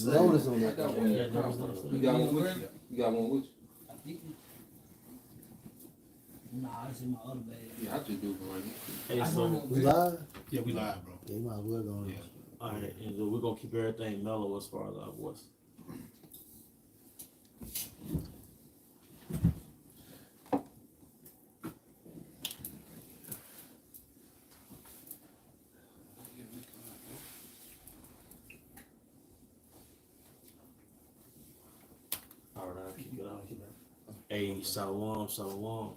the same. Notice on that. You got one with you? You got one with you? I think. Nah, it's in my other bag. Yeah, I just do it right Hey, I so don't know. We live? Yeah, we live, bro. Yeah, you might as well go on. Yeah. all right, and we're gonna keep everything mellow as far as our voice. All right, I'll keep it out. Hey, shalom, shalom.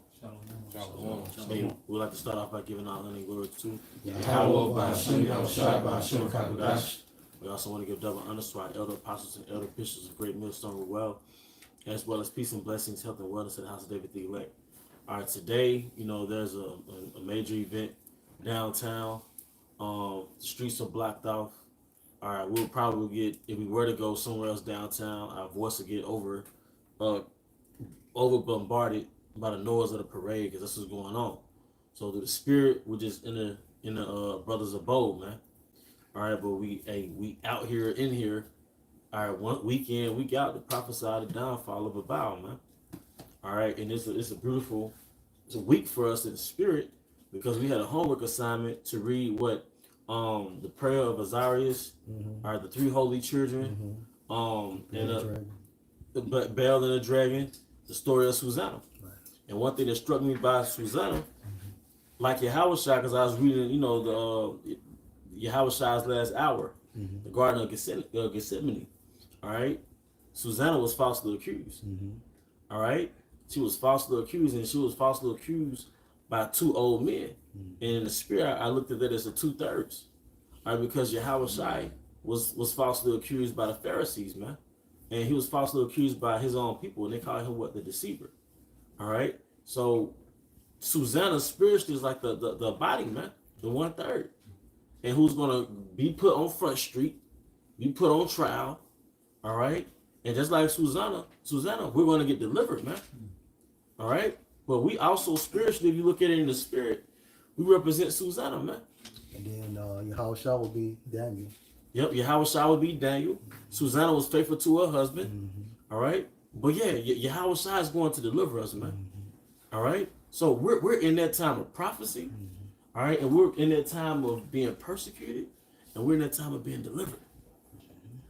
Hey, we'd like to start off by giving our honor and glory to Yahweh, by Hashem, Yahushua, by Hashem, Kadosh. We also want to give double honors to our elder apostles and elder bishops of Great Millstone Well, as well as peace and blessings, health and wellness in the house of David the elect. All right, today, there's a major event downtown. The streets are blocked off. All right, we'll probably get, if we were to go somewhere else downtown, our voice will get over bombarded by the noise of the parade, because that's what's going on. So through the spirit, we're just in the brothers abode, man. All right, but we out here in here. All right, one week in, week out to prophesy the downfall of Baal, man. All right, and it's a week for us in the spirit, because we had a homework assignment to read what the prayer of Azarias, all right, the three holy children, and Baal and the dragon, the story of Susanna. Right. And one thing that struck me by Susanna, like Yahushua, because I was reading, the Yahushua's last hour, the Garden of Gethsemane. All right, Susanna was falsely accused. All right, she was falsely accused, and she was falsely accused by two old men. And in the spirit, I looked at that as a 2/3. All right, because Yahushua was falsely accused by the Pharisees, man. And he was falsely accused by his own people, and they called him the deceiver. All right. So Susanna spiritually is like the body, man, the 1/3, and who's gonna be put on Front Street, be put on trial. All right. And just like Susanna, we're gonna get delivered, man. All right. But we also spiritually, if you look at it in the spirit, we represent Susanna, man. And then Yahushua will be Daniel. Yep, Yahushua would be Daniel. Susanna was faithful to her husband. All right. But yeah, Yahushua is going to deliver us, man. All right. So we're in that time of prophecy. All right. And we're in that time of being persecuted. And we're in that time of being delivered.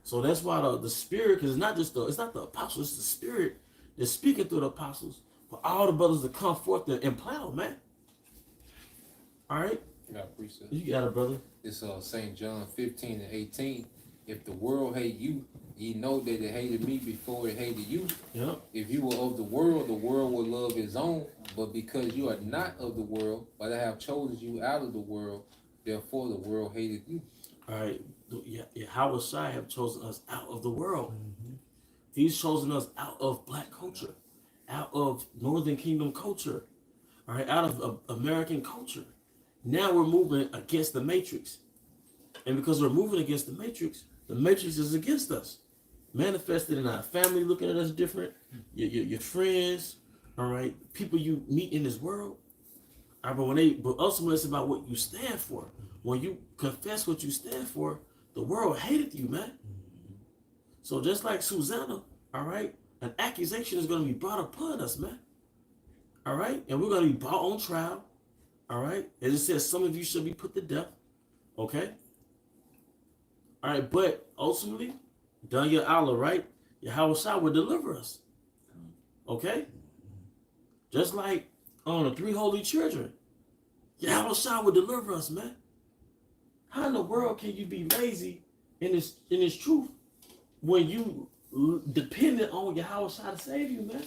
So that's why the spirit, because it's not the apostles, it's the spirit that's speaking through the apostles for all the brothers to come forth and plow, man. All right. You got a precept. You got it, brother. It's St. John 15:18. If the world hate you, ye know that it hated me before it hated you. Yep. If you were of the world will love his own. But because you are not of the world, but I have chosen you out of the world, therefore the world hated you. All right. Yahushua have chosen us out of the world. He's chosen us out of black culture, out of Northern Kingdom culture, all right, out of American culture. Now we're moving against the matrix. And because we're moving against the matrix is against us. Manifested in our family looking at us different, your friends, all right, people you meet in this world. All right, but ultimately it's about what you stand for. When you confess what you stand for, the world hated you, man. So just like Susanna, all right, an accusation is going to be brought upon us, man. All right, and we're going to be brought on trial. All right, as it says, some of you shall be put to death. Okay. All right, but ultimately, Daniel Allah, right? Yahushua will deliver us. Okay. Just like on the three holy children, Yahushua will deliver us, man. How in the world can you be lazy in this truth when you dependent on Yahushua to save you, man?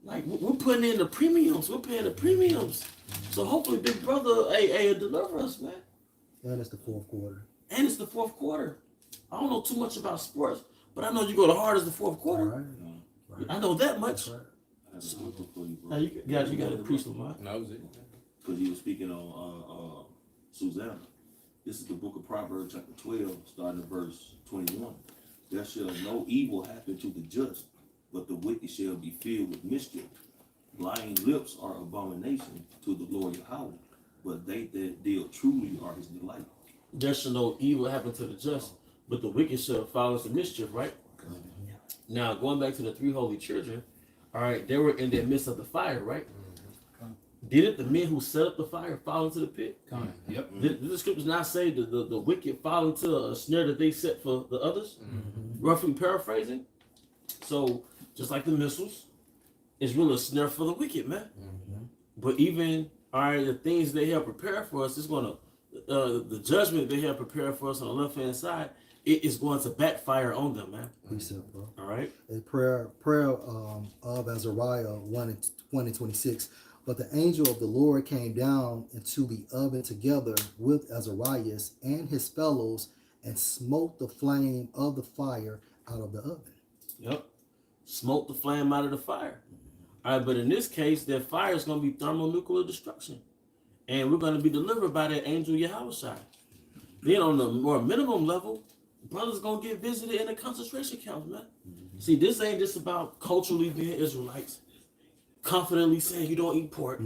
Like, we're putting in the premiums. We're paying the premiums. So hopefully Big Brother will deliver us, man. And it's the fourth quarter. And it's the fourth quarter. I don't know too much about sports, but I know you go the hardest the fourth quarter. Right. I know that much. Right. Now you got to preach with mine. That was it. Because he was speaking on Susanna. This is the book of Proverbs, chapter 12, starting at verse 21. There shall no evil happen to the just, but the wicked shall be filled with mischief. Lying lips are abomination to the Lord Yahweh, but they that deal truly are his delight. There shall no evil happen to the just, but the wicked shall fall into mischief, right? Now, going back to the three holy children, all right, they were in the midst of the fire, right? Didn't the men who set up the fire fall into the pit? Yep. Did the scriptures not say that the wicked fall into a snare that they set for the others? Roughly paraphrasing. So, just like the missiles, it's really a snare for the wicked, man. But even, all right, the things they have prepared for us, it's going to, the judgment they have prepared for us on the left-hand side, it is going to backfire on them, man. Precept, bro. All right? A prayer of Azariah 1:26. But the angel of the Lord came down into the oven together with Azarias and his fellows and smote the flame of the fire out of the oven. Yep. Smoke the flame out of the fire. All right, but in this case, that fire is going to be thermonuclear destruction. And we're going to be delivered by that angel Yahushua. Then on the more minimum level, brothers going to get visited in the concentration camps, man. See, this ain't just about culturally being Israelites, confidently saying you don't eat pork.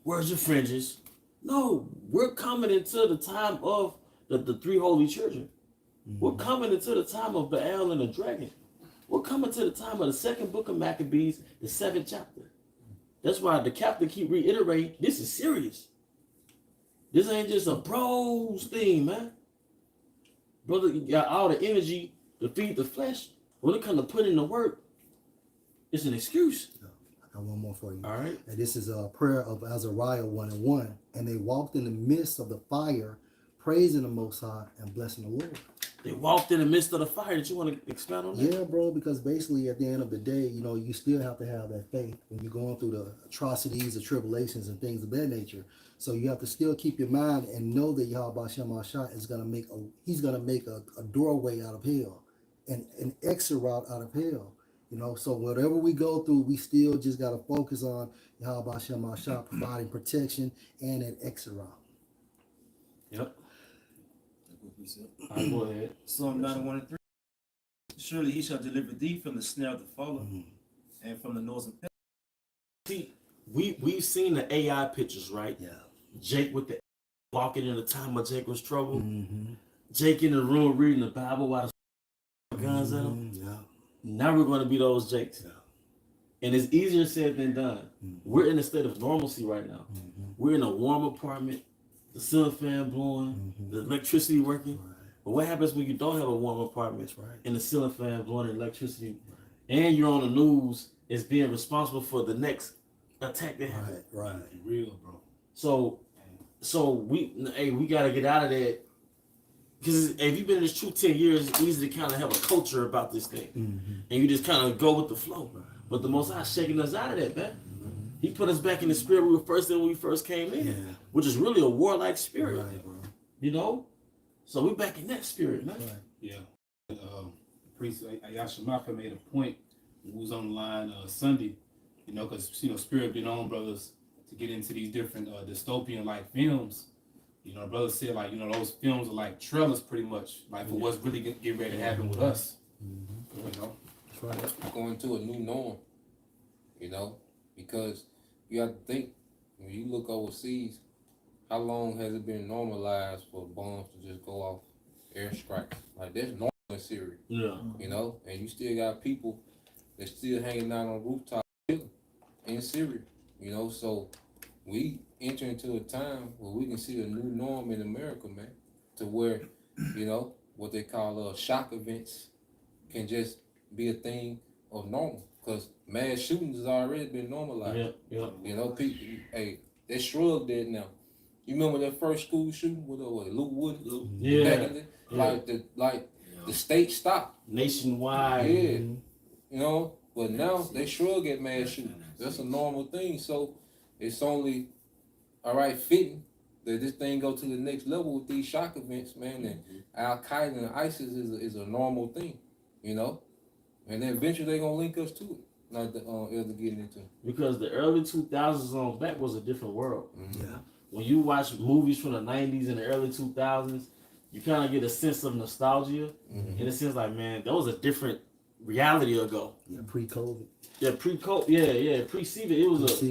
Where's your fringes? No, we're coming into the time of the three holy children. We're coming into the time of Baal and the dragon. We're coming to the time of the second book of Maccabees, the 7th chapter. That's why the captain keep reiterating, this is serious. This ain't just a bros thing, man. Brother, you got all the energy to feed the flesh. When it comes to putting in the work, it's an excuse. I got one more for you. All right. And this is a prayer of Azariah 1:1. And they walked in the midst of the fire, praising the Most High and blessing the Lord. They walked in the midst of the fire. Did you want to expound on that? Yeah, bro, because basically at the end of the day, you know, you still have to have that faith when you're going through the atrocities, the tribulations, and things of that nature. So you have to still keep your mind and know that Yahweh Shem Ashah is going to make a doorway out of hell and an exit route out of hell. You know, so whatever we go through, we still just got to focus on Yahweh Shem Ashah providing protection and an exit route. Yep. All right, go ahead. Psalm 91:3. Surely he shall deliver thee from the snare of the faller and from the noisome pestilence. See, we've seen the AI pictures, right? Yeah. Jake with the walking in the time of Jacob's trouble. Jake in the room reading the Bible while the guns at him. Yeah. Now we're going to be those Jakes. Yeah. And it's easier said than done. We're in a state of normalcy right now. We're in a warm apartment, the ceiling fan blowing, the electricity working. Right. But what happens when you don't have a warm apartment Right. and the ceiling fan blowing and electricity, and you're on the news as being responsible for the next attack that happened? Right. Real, bro. So we gotta get out of that. Because if you've been in this truth 10 years, it's easy to kind of have a culture about this thing. And you just kind of go with the flow. But the Most High shaking us out of that, man. He put us back in the spirit we were first in when we first came in, which is really a warlike spirit, Right, bro. you know? So we're back in that spirit, man. Right. Yeah. Priest Yashimaka made a point when we was on the line Sunday, you know, because, you know, Spirit been on, brothers, to get into these different dystopian-like films. You know, brother said, like, you know, those films are like trailers pretty much, like for what's really getting ready to happen with us. You know? That's right. Going to a new norm, you know, because you have to think, when you look overseas, how long has it been normalized for bombs to just go off airstrikes? Like, that's normal in Syria, Yeah. you know, and you still got people that's still hanging out on rooftops in Syria, you know, so we enter into a time where we can see a new norm in America, man, to where, you know, what they call shock events can just be a thing of normal, because mass shootings has already been normalized. Yeah. You know, people, hey, they shrugged that now. You remember that first school shooting with Luke Wood? Yeah. Back in the, the state stopped. Nationwide. Yeah. You know, but now they shrug at mass shootings. That's a normal thing. So it's only all right fitting that this thing go to the next level with these shock events, man. And Al Qaeda and ISIS is a normal thing, you know. And then eventually they're gonna link us to it. Not the Elder getting into. Because the early 2000s on back was a different world. Yeah. When you watch movies from the 90s and the early 2000s, you kind of get a sense of nostalgia. In a sense, like, man, that was a different reality ago. Yeah. Pre-COVID. Yeah, pre-COVID. Yeah. Pre-COVID. It was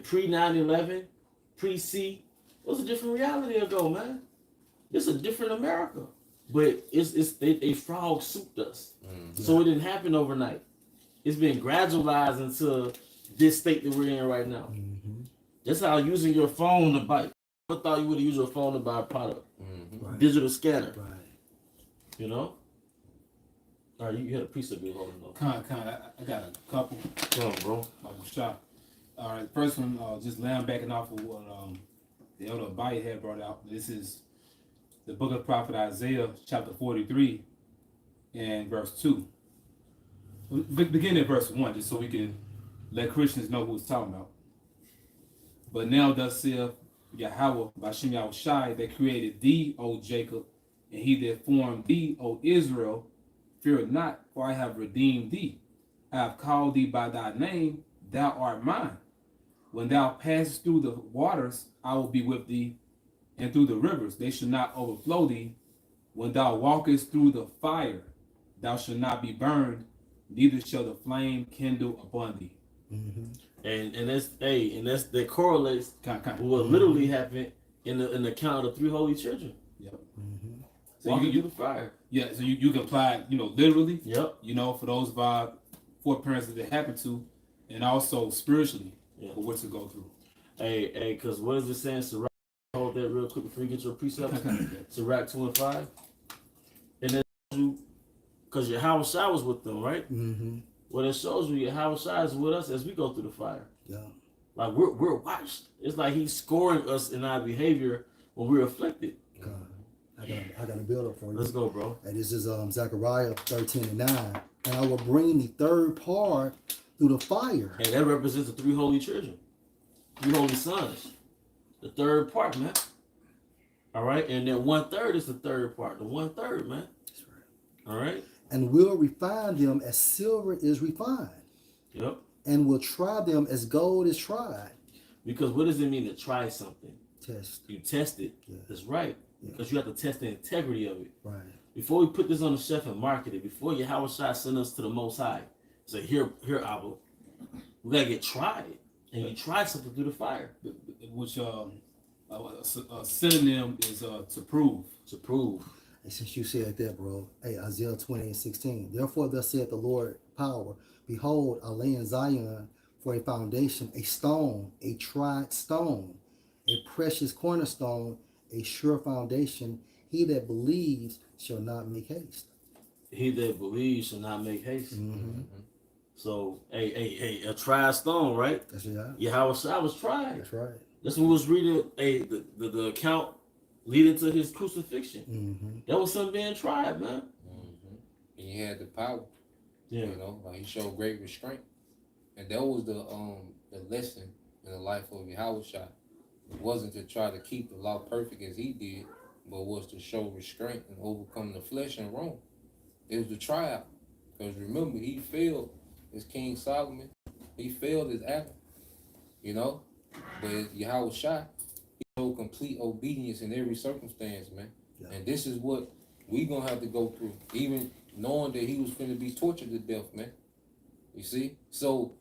pre-9/11, pre-C. It was a different reality ago, man. It's a different America. but they frog souped us, so it didn't happen overnight. It's been gradualized into this state that we're in right now. Mm-hmm. That's how using your phone to buy. I thought you would have used your phone to buy a product, Right. digital scanner. Right. You know. All right, you had a piece of it holding up. I got a couple. Come on, bro. Shop. All right, first one, just backing off of what the elder Abaye had brought out. This is the book of prophet Isaiah, chapter 43, and verse 2. Begin at verse 1, just so we can let Christians know who it's talking about. But now thus saith Yahweh, Bashem Yahushai, that created thee, O Jacob, and he that formed thee, O Israel, fear not, for I have redeemed thee. I have called thee by thy name, thou art mine. When thou passest through the waters, I will be with thee, and through the rivers, they shall not overflow thee. When thou walkest through the fire, thou shalt not be burned, neither shall the flame kindle upon thee. Mm-hmm. And that correlates Kind. with what literally happened in the account of the 3 holy children. Yep. Mm-hmm. So Walking you through the fire. yeah, so you can apply, literally, Yep. for those of our 4 parents that it happened to, and also spiritually, Yeah. for what to go through. Hey, because what is it saying? Sirach, hold that real quick before you get your precept. Sirach 2 and 5. And then you, because your house was with them, right? Mm-hmm. Well, it shows you your house is with us as we go through the fire. Yeah. Like we're watched. It's like he's scoring us in our behavior when we're afflicted. God. I got a build up for you. Let's go, bro. And this is Zechariah 13 and 9. And I will bring the third part through the fire. And that represents the 3 holy children, 3 holy sons. The third part, man. All right, and then 1/3 is the third part. The 1/3, man. That's right. All right. And will refine them as silver is refined, Yep. and will try them as gold is tried. Because what does it mean to try something? Test. You test it. Yeah. That's right. Yeah. Because you have to test the integrity of it. Right. Before we put this on the shelf and market it, before Yahweh Shai send us to the Most High, say, here, Abba, we gotta get tried. And you try something through the fire. Which a synonym is to prove. To prove. And since you said that, bro, hey, Isaiah 20 and 16. Therefore, thus saith the Lord power, behold, I lay in Zion for a foundation, a stone, a tried stone, a precious cornerstone, a sure foundation. He that believes shall not make haste. He that believes shall not make haste. Mm-hmm. So, a tried stone, right? That's right. Yahweh Shai was tried. That's right. That's what was reading the account leading to his crucifixion. Mm-hmm. That was something being tried, man. And he had the power. Yeah. Like he showed great restraint. And that was the lesson in the life of Yahweh Shai. It wasn't to try to keep the law perfect as he did, but was to show restraint and overcome the flesh and Rome. It was the tryout. Because remember, he failed as King Solomon. He failed as Adam. But Yahweh Shai, he showed complete obedience in every circumstance, man. Yeah. And this is what we gonna have to go through, even knowing that he was finna be tortured to death, man. You see? So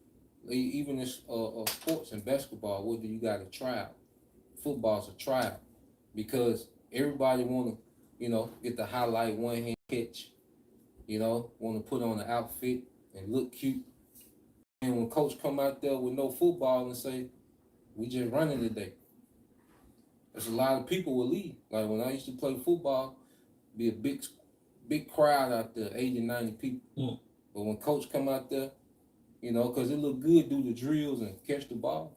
even in sports and basketball, what do you got? A tryout. Football's a tryout. Because everybody wanna, get the highlight one hand catch, wanna put on the outfit and look cute. And when coach come out there with no football and say, we just running today. There's a lot of people will leave. Like when I used to play football, be a big crowd out there, 80, 90 people. Mm. But when coach come out there, because it look good, do the drills and catch the ball.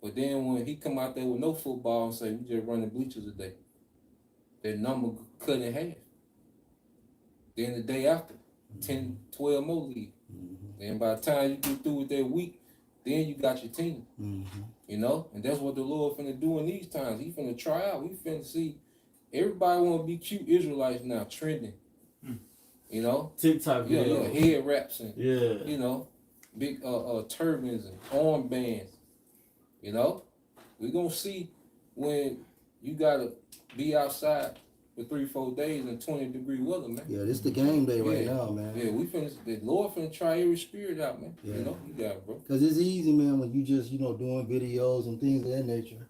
But then when he come out there with no football and say, we just running bleachers today, that number cut in half. Then the day after, 10, 12 more leave. Then by the time you get through with that week, then you got your team. Mm-hmm. And that's what the Lord finna do in these times. He finna try out. We finna see everybody want to be cute Israelites now, trending. TikTok Yeah, video. head wraps and Yeah. big turbans and armbands. We gonna see when you gotta be outside for 3-4 days in 20-degree weather, man. Yeah, this is the game day right Yeah. now, man. Yeah, the Lord finna try every spirit out, man. Yeah. You got it, bro. Because it's easy, man, when you just, doing videos and things of that nature.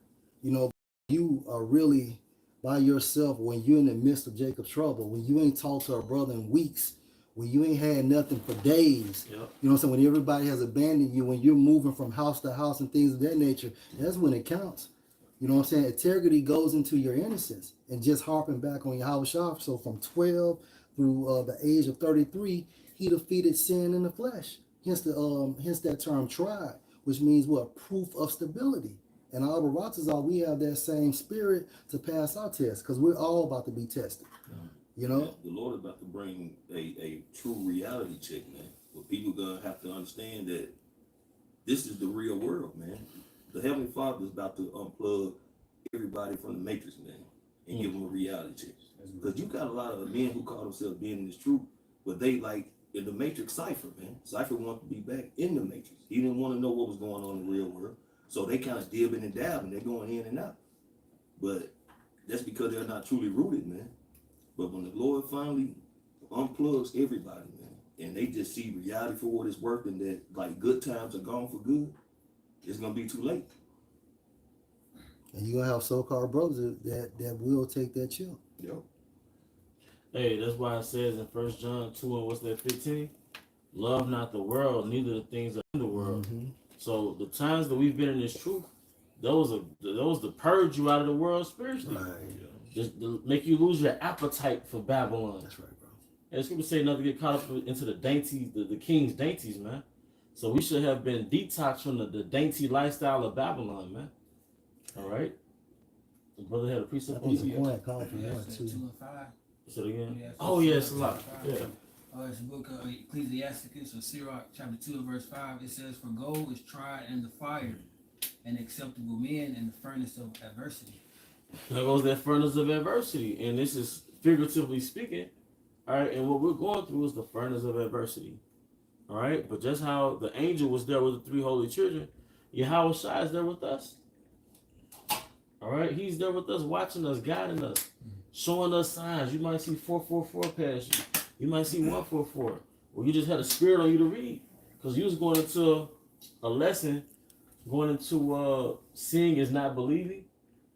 You are really by yourself, when you're in the midst of Jacob's trouble, when you ain't talked to a brother in weeks, when you ain't had nothing for days, Yep. you know what I'm saying? When everybody has abandoned you, when you're moving from house to house and things of that nature, that's when it counts. You know what I'm saying? Integrity goes into your innocence, and just harping back on Yahweh Shah. So from 12 through the age of 33, he defeated sin in the flesh. Hence that term tried, which means what? Proof of stability. And all the Ratazal, we have that same spirit to pass our test, because we're all about to be tested. You know? The Lord is about to bring a true reality check, man. But people gonna have to understand that this is the real world, man. The Heavenly Father is about to unplug everybody from the matrix, man, and give them a reality check. Because you got a lot of men who call themselves being in this truth, but they like in the matrix Cypher, man. Cypher wanted to be back in the matrix. He didn't want to know what was going on in the real world. So they kind of dibbing and dabbing. They're going in and out. But that's because they're not truly rooted, man. But when the Lord finally unplugs everybody, man, and they just see reality for what it's worth, and that like good times are gone for good, it's gonna be too late. And you're gonna have so-called brothers that will take that chill. Yep. Hey, that's why it says in 1 John 2 and what's that, 15? Love not the world, neither the things that are in the world. Mm-hmm. So the times that we've been in this truth, those to purge you out of the world spiritually. Right. Just to make you lose your appetite for Babylon. That's right, bro. And Scripture say not to get caught up into the dainties, the king's dainties, man. So we should have been detoxed from the dainty lifestyle of Babylon, man. All right. The brother had a I precept. think it's a point called for Yeah, one, so too. 2 and 5. Say it again. Yeah, Oh yeah, it's a lot. Yeah. It's the book of Ecclesiasticus or Sirach, chapter 2 and verse 5. It says, "For gold is tried in the fire, and acceptable men in the furnace of adversity." There goes that furnace of adversity, and this is figuratively speaking. All right, and what we're going through is the furnace of adversity. All right, but just how the angel was there with the 3 holy children, Yahweh Shai is there with us. All right, he's there with us, watching us, guiding us, showing us signs. You might see 444 pass you. You might see 144. Well, you just had a spirit on you to read, because you was going into a lesson, going into seeing is not believing,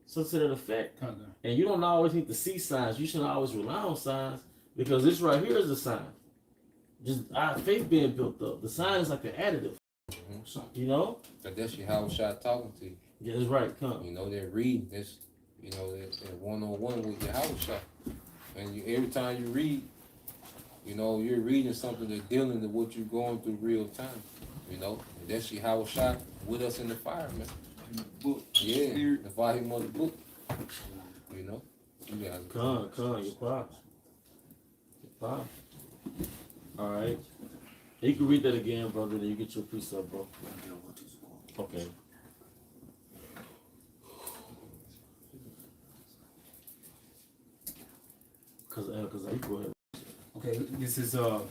so to that effect. And you don't always need to see signs. You shouldn't always rely on signs, because this right here is a sign. Just our faith being built up. The sign is like an additive. You know? But that's your Howard Shot talking to you. Yeah, that's right. Come. You know, they're reading this, you know, they're one-on-one with your Howard Shot. And every time you read, you know, you're reading something that's dealing with what you're going through real time. You know, and that's your Howard Shot with us in the fire, man. Book. Yeah, the volume of the book. You know? You guys. Come, your pops. Your pops. All right. You can read that again, brother, then you get your precept, bro. Okay. Cause I go ahead. Okay, this is the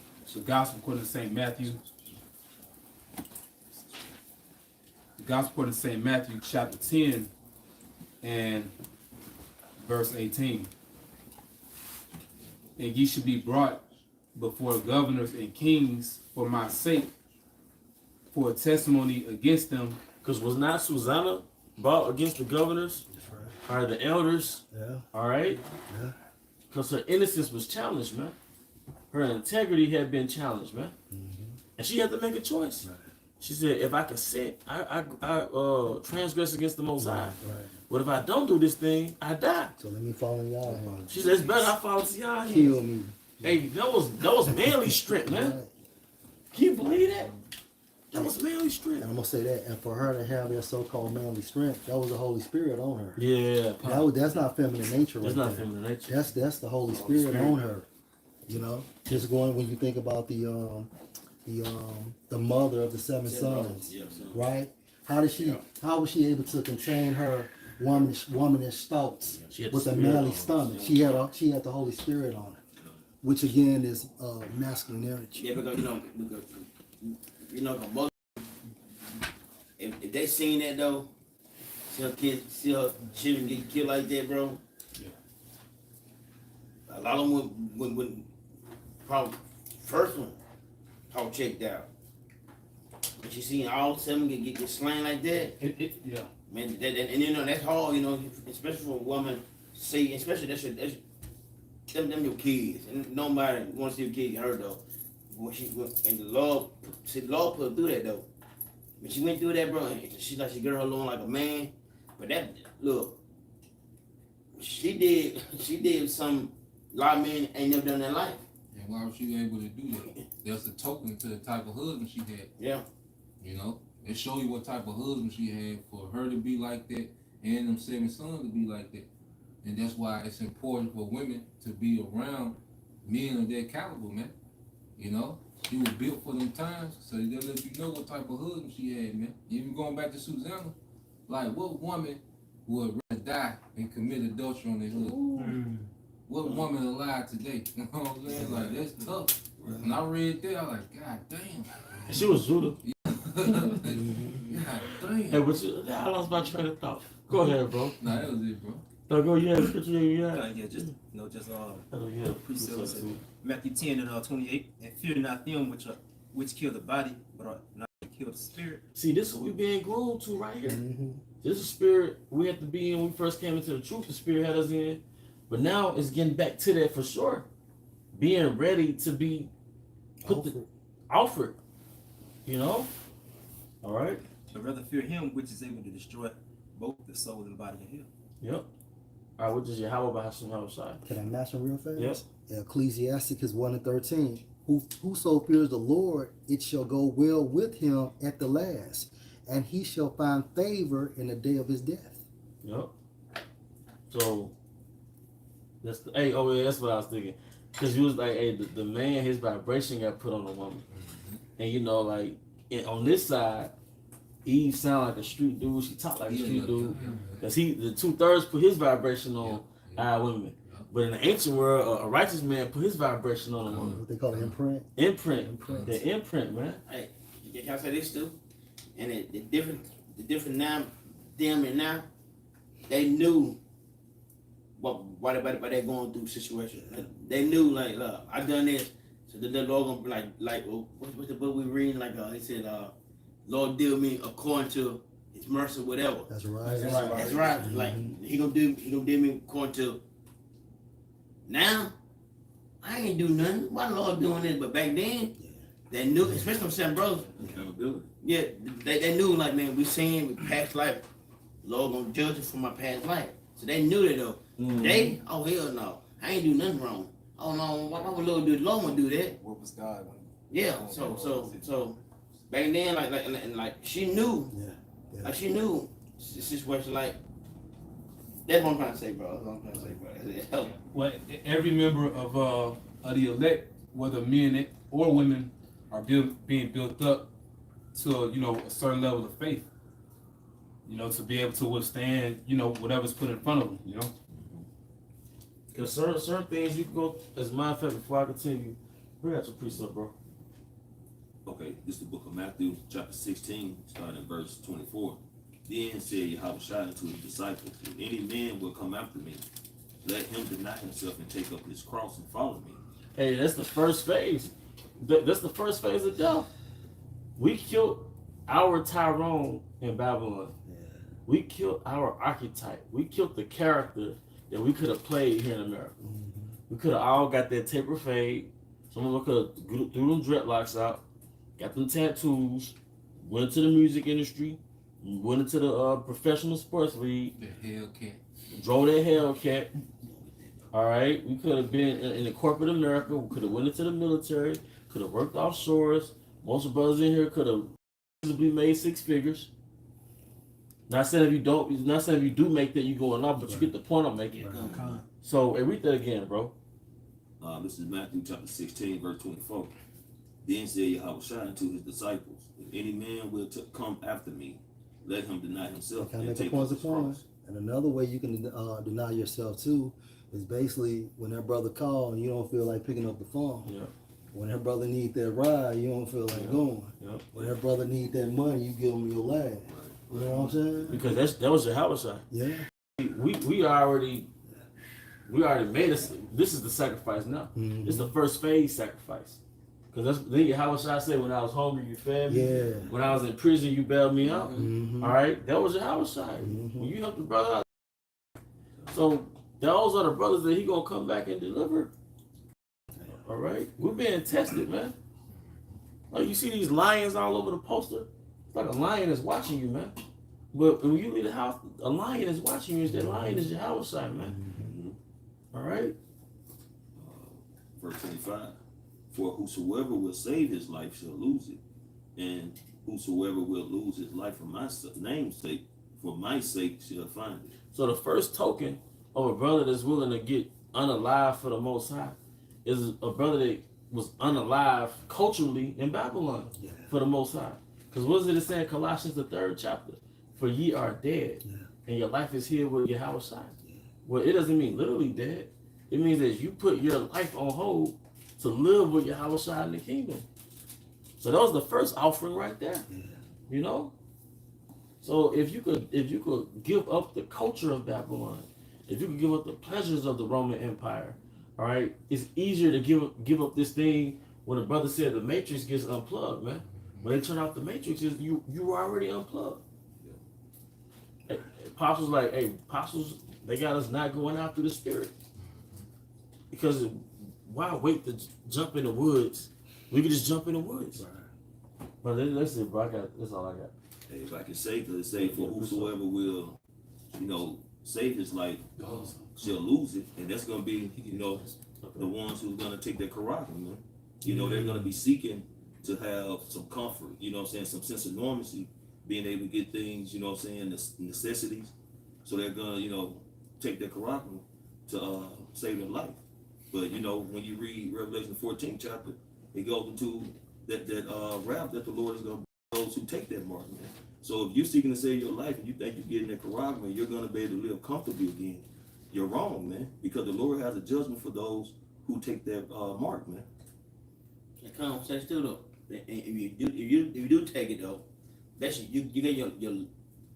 gospel according to St. Matthew. The gospel according to St. Matthew, chapter 10 and verse 18. And ye should be brought before governors and kings for my sake, for a testimony against them. Because was not Susanna brought against the governors? That's right. All right, the elders. Yeah. All right. Yeah. Because her innocence was challenged, man. Her integrity had been challenged, man. Mm-hmm. And she had to make a choice. Right. She said, if I consent, I transgress against the Most High. Right. But if I don't do this thing, I die. So let me fall in y'all hands. She said, it's better I fall into y'all Kill hands. me. Hey, that was manly strength, man. Right. Can you believe that? That was manly And strength. I'm gonna say that, and for her to have that so-called manly strength, that was the Holy Spirit on her. Yeah, That's not feminine nature, that's right not there. feminine nature. That's the Holy Spirit on her. You know, just going when you think about the mother of the 7 sons, right? How was she able to contain her womanish thoughts She had with the a Spirit manly on her. stomach? She had the Holy Spirit on her, which again is masculine energy. Yeah, because you know, the mother, if they seen that though, see her children get killed like that, bro. Yeah. A lot of them would probably first one all checked out. But you seen all 7 get slain like that, Yeah. man. And you know that's hard, you know, especially for a woman see, especially that's them your kids, and nobody wants to see your kid get hurt though. When she and the Lord put her through that though. When she went through that, bro, and she got her along like a man. But that look, she did some a lot of men ain't never done in their life. And why was she able to do that? That's a token to the type of husband she had. Yeah. You know, it show you what type of husband she had for her to be like that and them 7 sons to be like that. And that's why it's important for women to be around men of that caliber, man. You know, she was built for them times, so they let you know what type of husband she had, man. Even going back to Susanna, like what woman would rather die and commit adultery on their husband? What woman alive today? You know what I'm saying? Like that's tough. When I read that, I was like, God damn. She was Judah. God damn. Hey, but I lost my train of thought. Go ahead, bro. Nah, that was it, bro. No, go. You had a picture. You had. Yeah, just Oh, yeah. precepts in Matthew 10 and 28, and fear not them which kill the body, but are not to kill the spirit. See, this is what we being groomed to right here. Mm-hmm. This is spirit we had to be in when we first came into the truth. The spirit had us in, but now it's getting back to that for sure. Being ready to be offered. You know. All right. But rather fear him which is able to destroy both the soul and body in hell. Yep. All right. What is your how about some outside? Can I match them real fast? Yes. Ecclesiasticus 1:13. Whoso fears the Lord, it shall go well with him at the last, and he shall find favor in the day of his death. Yep. So that's that's what I was thinking. Cause you was like, hey, the man, his vibration got put on a woman, and you know, like on this side, Eve sound like a street dude. She talk like a street dude. Cause the 2/3 put his vibration on our women. But in the ancient world, a righteous man put his vibration on a woman. What they call it, imprint. Imprint. The imprint, man. Hey, can I say this too? And the different now, them and now, they knew why they going through situation. They knew like, look, I done this, so the Lord gonna be like what's the book we reading? Like he said, Lord deal me according to His mercy, whatever. That's right. That's right. Like He gonna deal me according to. Now, I ain't do nothing. Why the Lord doing this? But back then, they knew, especially them 7 brothers. Accountability. Yeah, they knew like, man, we sin, we past life. Lord gonna judge us for my past life. So they knew that though. They, oh hell no, I ain't do nothing wrong. Oh no, why would Lord do? Lord won't do that. What was God? Yeah. So back then, like she knew. Yeah. Like she knew the situation. Like that's what I'm trying to say, bro. That's what I'm trying to say, bro. Well, every member of the elect, whether men or women, are being built up to a certain level of faith. To be able to withstand whatever's put in front of them. Because certain things you can go. As a matter of fact, before I continue, bring out your precept, bro. Okay, this is the book of Matthew, chapter 16, starting in verse 24. Then said Yahushua to his disciples, if any man will come after me, let him deny himself and take up his cross and follow me. Hey, that's the first phase. That's the first phase of death. We killed our Tyrone in Babylon. Yeah. We killed our archetype. We killed the character that we could have played here in America. Mm-hmm. We could have all got that taper fade. Some of us could have threw them dreadlocks out, got them tattoos, went into the music industry, went into the professional sports league, The Hellcat. drove that Hellcat. All right, we could have been in the corporate America. We could have went into the military. Could have worked offshores. Most of the brothers in here could have easily made 6 figures. Not saying if you don't. Not saying if you do make that you going off, but you get the point I'm making. So, hey, read that again, bro. This is Matthew chapter 16, verse 24. Then said Yahushua to his disciples, if any man will come after me, let him deny himself Can I and make a take point up his of point? cross. And another way you can deny yourself too is basically when that brother call and you don't feel like picking up the phone. Yeah. When that brother need that ride, you don't feel like going. Yep. When that brother need that money, you give him your last. You know what I'm saying? Because that was your house side. Yeah. We already made us. This is the sacrifice now. Mhm. This is the first phase sacrifice. Because that's then how should I say when I was hungry you fed me. Yeah. When I was in prison you bailed me out. Mhm. All right, that was your house side. Mhm. When you helped the brother out. So those are the brothers that he gonna come back and deliver. All right, we're being tested, man. Like you see these lions all over the poster. It's like a lion is watching you, man. But when you leave the house, a lion is watching you. That lion is Yahweh, man. All right. Verse 25. For whosoever will save his life shall lose it, and whosoever will lose his life for my name's sake, for my sake shall find it. So the first token of a brother that's willing to get unalive for the Most High is a brother that was unalive culturally in Babylon for the Most High. Because what does it say in Colossians, the 3rd chapter? For ye are dead, and your life is here with Yahweh Shai. Well, it doesn't mean literally dead. It means that you put your life on hold to live with Yahweh Shai in the kingdom. So that was the first offering right there. You know? So if you could give up the culture of Babylon, if you could give up the pleasures of the Roman Empire, all right, it's easier to give up this thing when a brother said the matrix gets unplugged, man. When they turn off the matrix, you were already unplugged. Hey, apostles like, hey, apostles, they got us not going out through the spirit. Because why wait to jump in the woods? We could just jump in the woods. Right. But that's it, bro. That's all I got. Hey, if I can say for whosoever will, save his life shall lose it, and that's gonna be, the ones who's gonna take their Karaka, man. They're gonna be seeking to have some comfort, some sense of normalcy, being able to get things, the necessities. So they're gonna, take their Karaka to save their life. But when you read Revelation 14 chapter, it goes into that wrath that the Lord is gonna bring those who take that mark, man. So if you're seeking to save your life and you think you're getting that Karaka and you're gonna be able to live comfortably again, you're wrong, man. Because the Lord has a judgment for those who take that mark, man. It comes sense too though. If you do take it though, that's you get your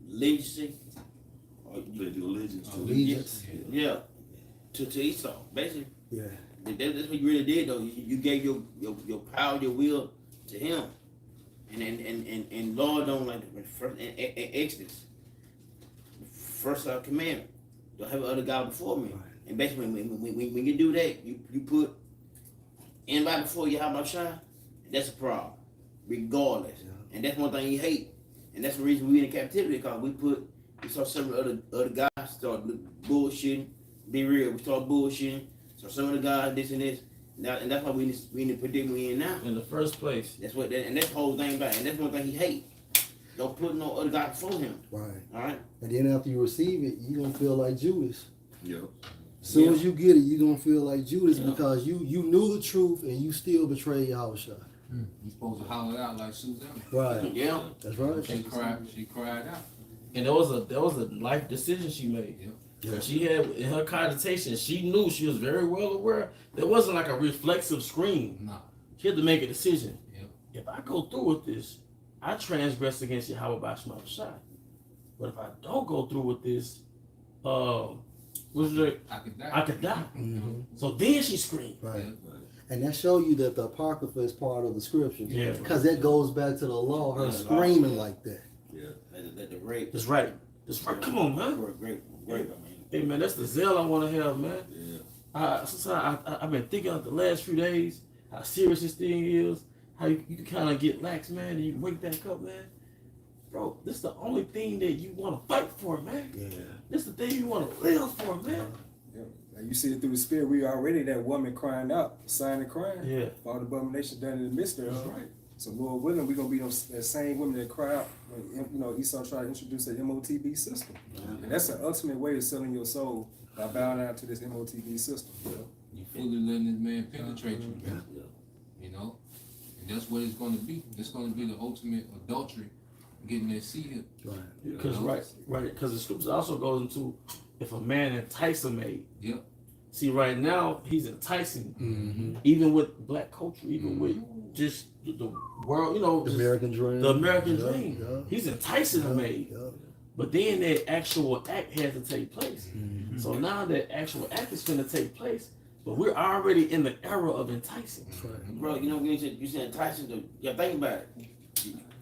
legacy or Allegiance. Yeah. To Esau, basically. Yeah. That's what you really did though. You gave your power, your will to him. And Lord don't like the first Exodus. First commandment. Don't have other God before me. Right. And basically when you do that, you put anybody before you, how about shine? That's a problem. Regardless. Yeah. And that's one thing he hate. And that's the reason we in captivity, because we saw some of the other guys start bullshitting. Be real, we start bullshitting. So some of the guys this and this. Now, and that's why we in the predicament we in now. In the first place. That's what and that's the whole thing about it. And that's one thing he hate. Don't put no other guy before him. Right. All right. And then after you receive it, you're gonna feel like Judas. Yeah. As soon as you get it, you're gonna feel like Judas because you knew the truth and you still betrayed Yahweh. You're supposed to holler out like Susanna. Right. Yeah. That's right. She cried out. And there was a life decision she made. Yeah. Yeah. She had in her connotation, she knew, she was very well aware. There wasn't like a reflexive scream. No. She had to make a decision. Yeah. If I go through with this, I transgress against Yahweh Bashma Shai. But if I don't go through with this, I could die. Mm-hmm. So then she screamed. Right. Yeah. And that shows you that the Apocrypha is part of the scripture. Yeah. Because that goes back to the law, her screaming like that. Yeah. Let the rape. That's right. That's right. Come on, man. Great. I mean. Hey, man, that's the zeal I want to have, man. Yeah. Sometimes I've been thinking of the last few days how serious this thing is, how you can kind of get lax, man, and you wake back up, man. Bro, this is the only thing that you want to fight for, man. Yeah. This is the thing you want to live for, man. Yeah. Now you see it through the spirit. We already that woman crying out, sign and crying. Yeah. For all the abomination done in the midst of That's her. right. So Lord willing, we're gonna be those that same women that cry out when Esau tried to introduce the MOTB system. And that's the ultimate way of selling your soul, by bowing out to this MOTB system. You fully letting this man penetrate you, man. And that's what it's gonna be. It's gonna be the ultimate adultery, getting that seed. Right. Because because the scripture also goes into if a man entice a maid. Yep. See, right now he's enticing, even with black culture, even with just the world, The American dream. The American dream. Yeah. He's enticing a maid. Yeah. But then that actual act has to take place. Mm-hmm. So now that actual act is going to take place, but we're already in the era of enticing. Right. Bro, you said enticing. You think about it.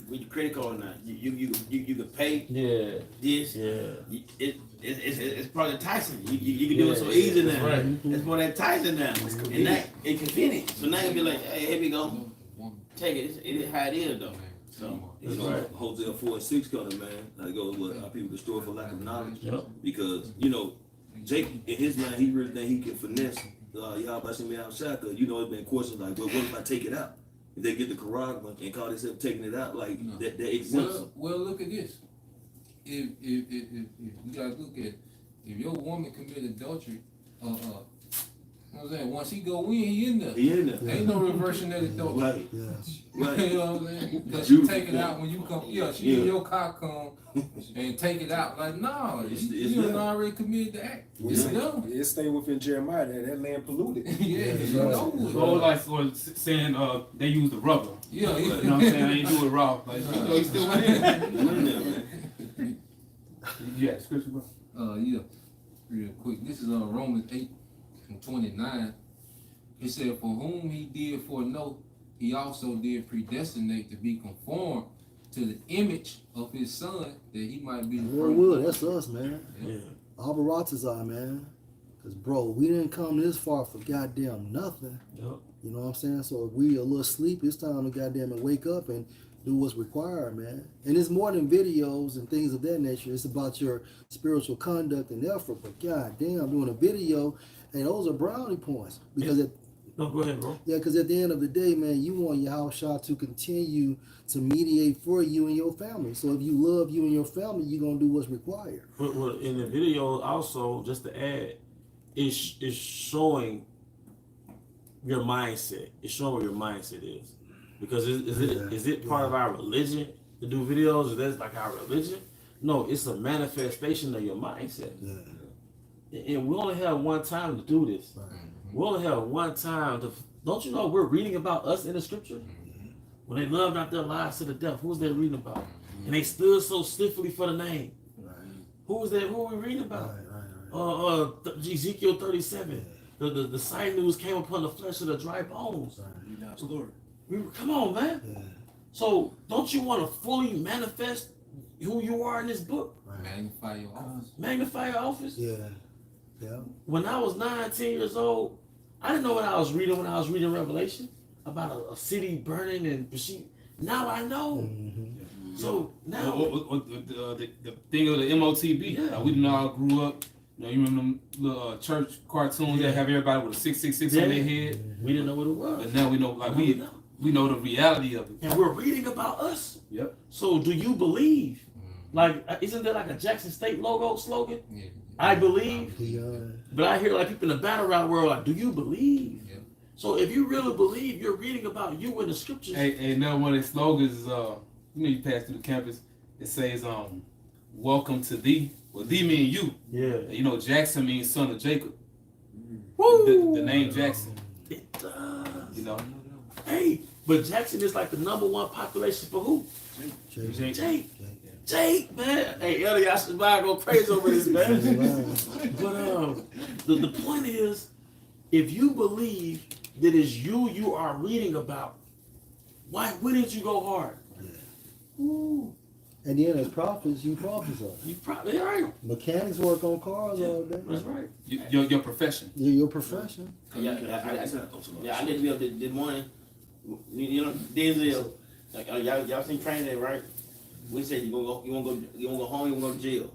with your credit card now. You can pay Yeah, this. yeah. It's part of Tyson. You can do it so easy now. Right. It's part of Tyson now, and that it's convenient. So now you be like, hey, here we go, take it. It is how it is though. So You know, Hosea 4:6 coming, man. I go with our people destroy for lack of knowledge. Yep. Because, you know, Jake, in his mind, he really think he can finesse Yahweh Shem outside. Cause, you know, it's been questions like, well, what if I take it out? If they get the Quran and call themselves taking it out, like, that exempts them. Well, look at this. If you gotta look at, if your woman committed adultery, you know what I'm saying? Once he go in, he in there. He in there. Ain't no reversing that adultery. Right. Yeah. Right. You know what I'm saying? Because she Beautiful take it out when you come. Yeah, she Yeah. in your car come and take it out. Like, no, It's you done there. already committed the act. It's Yeah. done. It stayed within Jeremiah that land polluted. Yeah, you know it. So like so saying they use the rubber. Yeah, You know what I'm saying? They ain't do it raw. Like you know, you still went in. You in there, man. Yeah, scripture, bro. Yeah, real quick. This is Romans 8:29. It said, "For whom he did foreknow, he also did predestinate to be conformed to the image of his son, that he might be the Well, firstborn." that's us, man. Yeah. Abba Ratazar, man. Cause bro, we didn't come this far for goddamn nothing. Yep. You know what I'm saying? So if we a little sleep, it's time to goddamn wake up and do what's required, man. And it's more than videos and things of that nature. It's about your spiritual conduct and effort. But goddamn, doing a video, hey, those are brownie points. Because No, go ahead, bro. because at the end of the day, man, you want your house shot to continue to mediate for you and your family. So if you love you and your family, you're gonna do what's required. But in the video, also, just to add, it's showing your mindset. It's showing what your mindset is. Because is it part of our religion to do videos? Is that like our religion? No, it's a manifestation of your mindset. Yeah. And we only have one time to do this. Right. We only have one time to. Don't you know we're reading about us in the scripture? When they loved not their lives to the death, who's they reading about? And they stood so stiffly for the name. Right. Who was that? Who are we reading about? Right. Ezekiel 37. The sight news came upon the flesh of the dry bones. Glory. Come on, man. Yeah. So don't you want to fully manifest who you are in this book? Right. Magnify your office. Magnify your office. Yeah. Yeah. When I was 19 years old, I didn't know what I was reading when I was reading Revelation about a city burning and proceed. Now I know. Mm-hmm. So now The thing of the MOTB. Yeah. We done all grew up. You know, you remember them little church cartoons that have everybody with a 666 on their head. we didn't know what it was. But now we know, like Now we know. we know the reality of it. And we're reading about us. Yep. So do you believe? Like, isn't there like a Jackson State logo slogan? Yeah. I believe. Yeah. But I hear like people in the battle rap world like, do you believe? Yeah. So if you really believe, you're reading about you in the scriptures. Hey, another one of the slogans is you pass through the campus, it says welcome to thee. Well, thee mean you. Yeah. You know, Jackson means son of Jacob. Woo! The name Jackson. It does. You know. Hey, but Jackson is like the #1 population for who? Jake. Jake, man. Hey, Ellie, I should go crazy over this, man. But the point is, if you believe that it's you are reading about, why wouldn't you go hard? Ooh, And then as prophets, you prophesy. you probably right. Mechanics work on cars all day. That's right. Your profession. Yeah, your profession. Yeah, I did be up this morning. You know, Denzel. Like, y'all seen Training Day, right? We said you wanna go home, you wanna go to jail.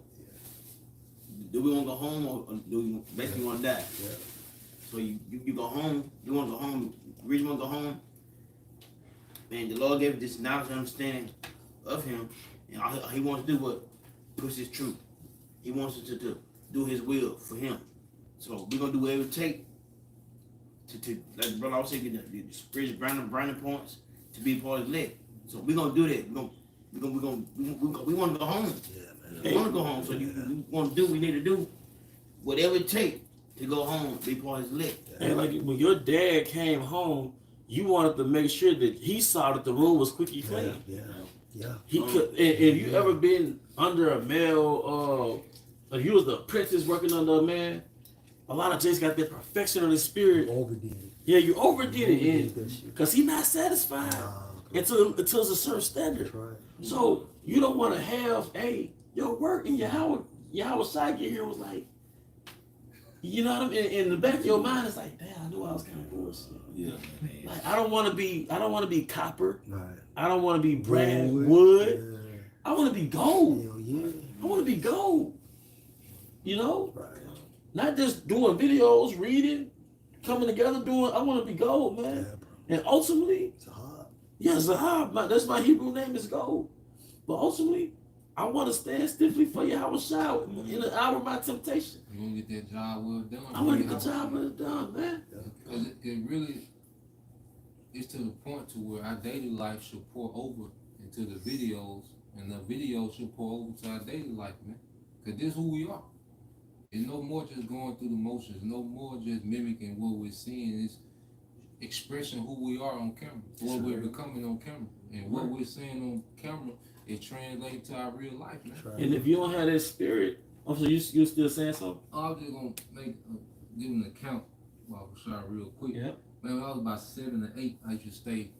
Do we wanna go home or do we basically wanna die? Yeah. So you go home, you wanna go home, the reason you wanna go home, man, the Lord gave this knowledge and understanding of him, and all he wants to do what? Push his truth. He wants us to do his will for him. So we're gonna do whatever it takes to like the brother I was saying, the spiritual branding points to be part of the leg. So we're gonna do that. We want to go home. Yeah, man. We want to go home. So we want to do. We need to do whatever it takes to go home. Be part of his leg. And like when your dad came home, you wanted to make sure that he saw that the room was quickly clean. Yeah. He could. And if you ever been under a male, if you was the apprentice working under a man, a lot of Jays got that perfection of the spirit. Overdid it. Yeah, you overdid it, that shit. because he not satisfied Nah, until it's a certain standard. That's right. So you don't want to have your work and your side get here was like, you know what I mean? In the back of your mind, it's like, damn, I knew I was kind of bullshit. Yeah. Like I don't want to be copper. Right. I don't want to be brass Wood. wood. Yeah. I want to be gold. Hell yeah. I want to be gold. You know, Right. not just doing videos, reading, coming together, doing. I want to be gold, man. Yeah, bro. And ultimately, It's hard. yeah, Zahab, that's my Hebrew name is gold. But ultimately, I want to stand stiffly for Yahweh Shai in the hour of my temptation. You want to get that job well done. I want to get the job well done, man. Because it really is to the point to where our daily life should pour over into the videos, and the videos should pour over to our daily life, man. Because this is who we are. It's no more just going through the motions, no more just mimicking what we're seeing. It's expressing who we are on camera, what we're becoming on camera. And what we're saying on camera, it translates to our real life, man. Right. And if you don't have that spirit, oh, so you still saying something? I'm just going to give an account while we're shy real quick. Yeah. Man, when I was about 7 or 8, I used to stay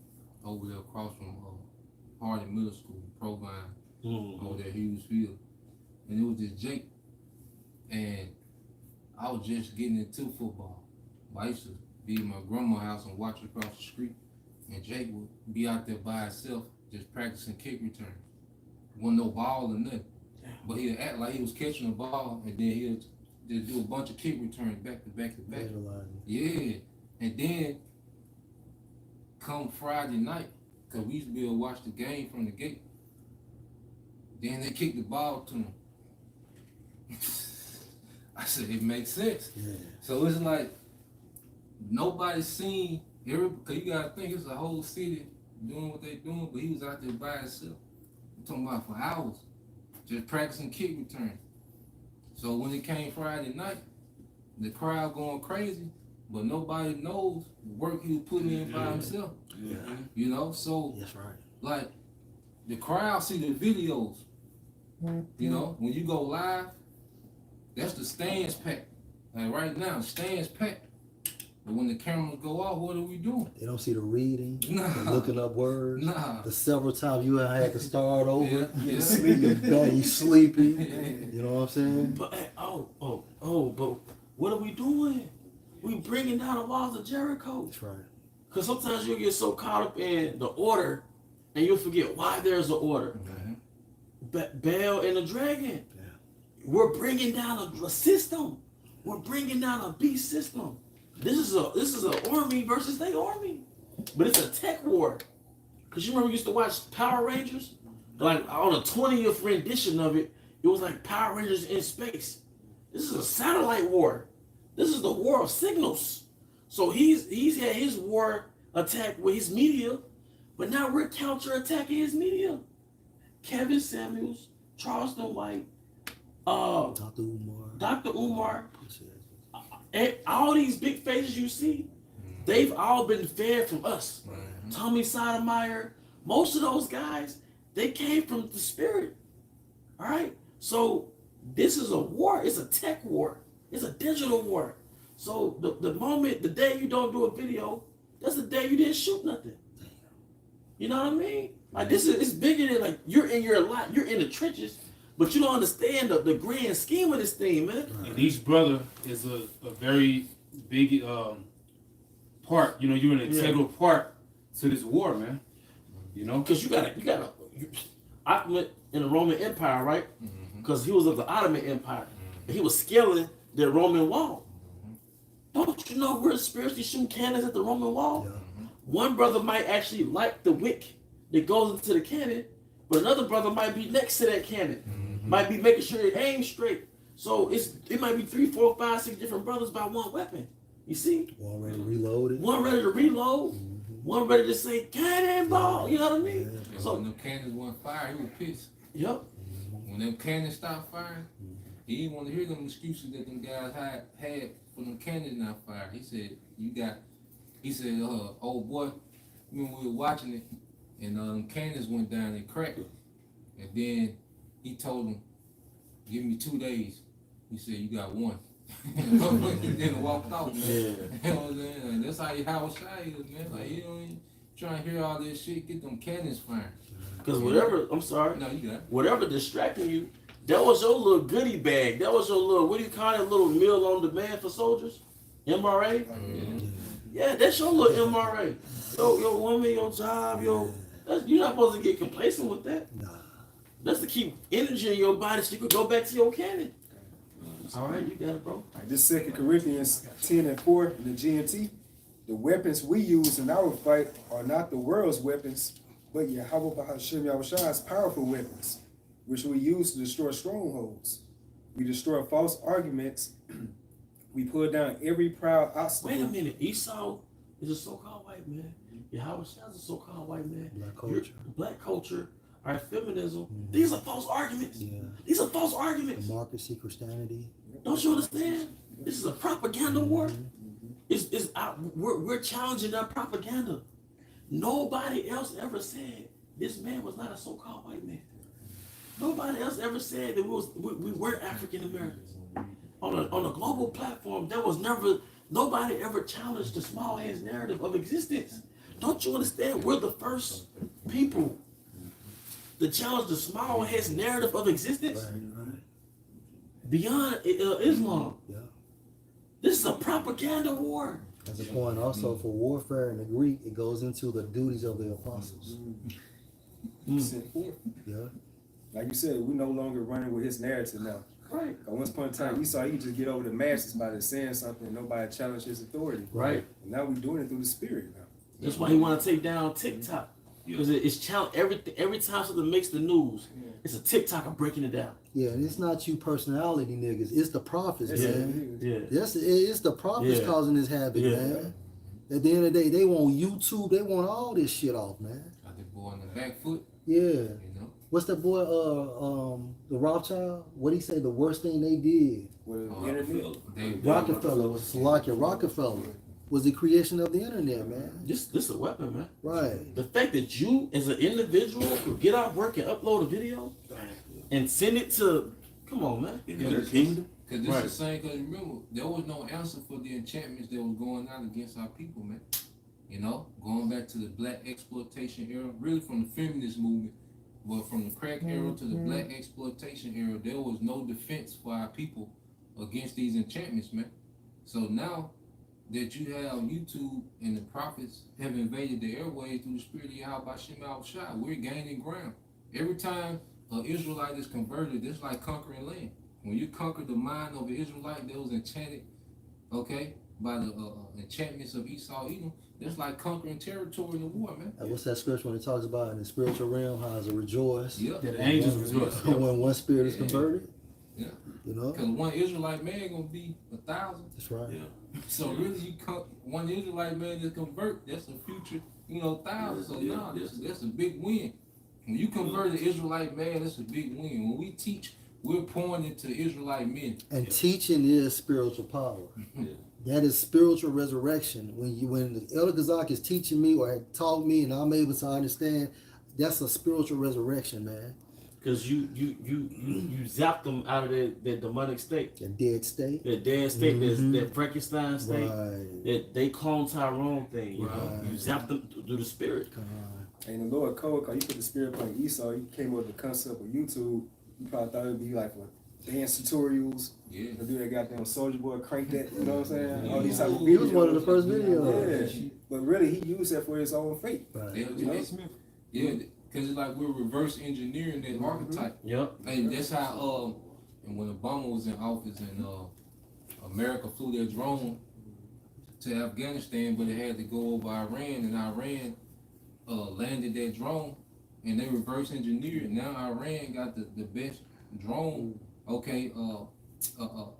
over there across from Harding Middle School, Provine, over there, Hughes Field. And it was this Jake. And I was just getting into football. I used to be in my grandma's house and watch across the street. And Jake would be out there by himself, just practicing kick returns. Wasn't no ball or nothing. But he'd act like he was catching a ball, and then he'd just do a bunch of kick returns back to back to back. Visualizing. Yeah. And then come Friday night, because we used to be able to watch the game from the gate. Then they kicked the ball to him. I said, it makes sense. Yeah. So it's like nobody's seen because you gotta think it's a whole city doing what they doing, but he was out there by himself. I'm talking about for hours, just practicing kick return. So when it came Friday night, the crowd going crazy, but nobody knows the work he was putting in by himself. Yeah. You know, so That's right. like the crowd see the videos. You know, when you go live, that's the stands packed. Like right now, the stands packed. But when the cameras go off, what are we doing? They don't see the reading, Nah. the looking up words. Nah. The several times you had to start over. Yeah. You sleepy. You know what I'm saying? But but what are we doing? We bringing down the walls of Jericho. That's right. Because sometimes you'll get so caught up in the order, and you'll forget why there's an order. Baal and the dragon. Yeah. We're bringing down a system. We're bringing down a beast system. This is an army versus their army, but it's a tech war. Cause you remember we used to watch Power Rangers, like on a 20th rendition of it, it was like Power Rangers in space. This is a satellite war. This is the war of signals. So he's had his war attack with his media, but now we're counterattacking his media. Kevin Samuels, Charleston White, Dr. Umar, and all these big faces you see, they've all been fed from us. Tommy Sotomayor, most of those guys, they came from the spirit. All right? So this is a war. It's a tech war. It's a digital war. So the day you don't do a video, that's the day you didn't shoot nothing. You know what I mean? Like it's bigger than like you're in the trenches, but you don't understand the grand scheme of this thing, man. And each brother is a very big part. You know, you're an integral part to this war, man. You know, Because I went in the Roman Empire, right? Because he was of the Ottoman Empire. And he was scaling the Roman wall. Don't you know we're spiritually shooting cannons at the Roman wall? Yeah. One brother might actually light the wick that goes into the cannon, but another brother might be next to that cannon. Might be making sure it aims straight. So it might be 3, 4, 5, 6 different brothers by one weapon. You see? One ready to reload it. One ready to reload, one ready to say cannonball. You know what I mean? Yeah. So when them cannons went fire, he was pissed. Yep. When them cannons stopped firing, he didn't want to hear them excuses that them guys had for them cannons not firing. He said, old boy, remember we were watching it, and them cannons went down and cracked. And then he told him, give me 2 days. He said, you got 1. And then walked off, man. Yeah. You know what I'm saying? And that's how Howard Shy is, man. Like, he Trying to hear all this shit, get them cannons fired. Because whatever, I'm sorry, No, you got it. whatever distracting you, that was your little goodie bag. That was your little, what do you call it, little meal on demand for soldiers? MRA? Yeah, that's your little MRA. Your woman, your job, you're not supposed to get complacent with that. Nah. That's to keep energy in your body so you can go back to your cannon. All right, you got it, bro. Like this 2 Corinthians 10:4 in the GMT, the weapons we use in our fight are not the world's weapons, but Yahweh Bahashim Yahushua's powerful weapons, which we use to destroy strongholds. We destroy false arguments. We pull down every proud obstacle. Wait a minute, Esau is a so-called white man. Yahweh is a so-called white man. Black culture. Black culture, all right, feminism. These are false arguments. Yeah. These are false arguments. Democracy, Christianity. Don't you understand? This is a propaganda war. We're challenging that propaganda. Nobody else ever said this man was not a so-called white man. Nobody else ever said that we were African Americans. On a global platform, nobody ever challenged the small hands narrative of existence. Don't you understand? We're the first people to challenge the small hands narrative of existence beyond Islam. Yeah. This is a propaganda war. As a point also for warfare in the Greek, it goes into the duties of the apostles. Sent forth. Yeah. Like you said, we no longer running with his narrative now. Right. At one point in time, Esau, he could just get over the masses by just saying something and nobody challenged his authority. Right. And now we're doing it through the spirit now. That's why he want to take down TikTok. Because it's challenge every time something makes the news, it's a TikToker breaking it down. Yeah, and it's not you personality niggas, it's the prophets, That's man. it. Yeah. It's the prophets Yeah. causing this havoc, Yeah. man. At the end of the day, they want YouTube, they want all this shit off, man. Got the boy on the back foot, Yeah. you know. What's that boy, the Rothschild? What'd he say the worst thing they did? With the Oh, internet. Rockefeller was like Rockefeller was the creation of the internet, man. This is a weapon, man. Right. The fact that you as an individual could get off work and upload a video and send it to, come on, man. In their kingdom. Cause this Right. is the same. Cause remember, there was no answer for the enchantments that was going on against our people, man. You know, going back to the black exploitation era, really from the feminist movement, but from the crack era to the black exploitation era, there was no defense for our people against these enchantments, man. So now that you have YouTube and the prophets have invaded the airways through the spirit of Yahweh Shem Al-Shai, we're gaining ground. Every time an Israelite is converted, it's like conquering land. When you conquer the mind of an Israelite that was enchanted, okay, by the enchantments of Esau, Edom, that's like conquering territory in the war, man. And what's that scripture when it talks about in the spiritual realm how it's a rejoice Yeah. That the angels rejoice. when one spirit is Yeah. converted? Yeah. You know? Because one Israelite man gonna be 1,000. That's right. Yeah. So really, one Israelite man that convert, that's a future, 1,000. So Yeah. now that's a big win. When you convert an Israelite man, that's a big win. When we teach, we're pouring into Israelite men. And teaching is spiritual power. Yeah. That is spiritual resurrection. When the Elder Gazak is teaching me or had taught me and I'm able to understand, that's a spiritual resurrection, man. Because you zapped them out of that demonic state. A dead state. That dead state, Mhm. that Frankenstein state, Right. that they clone Tyrone thing. You know, Right. you zapped them through the spirit. Come on. And the Lord code, cause he put the spirit upon Esau, he came up with the concept of YouTube. You probably thought it'd be like for dance tutorials. Yeah. To do that goddamn Soldier Boy crank that, you know what I'm saying? All these type of He was videos. one of the first videos. Yeah. But really he used that for his own faith. Right. Yeah, because it's like we're reverse engineering that archetype. Yep. And that's how and when Obama was in office and America flew their drone to Afghanistan, but it had to go over Iran, and Iran landed that drone, and they reverse engineered. Now Iran got the best drone,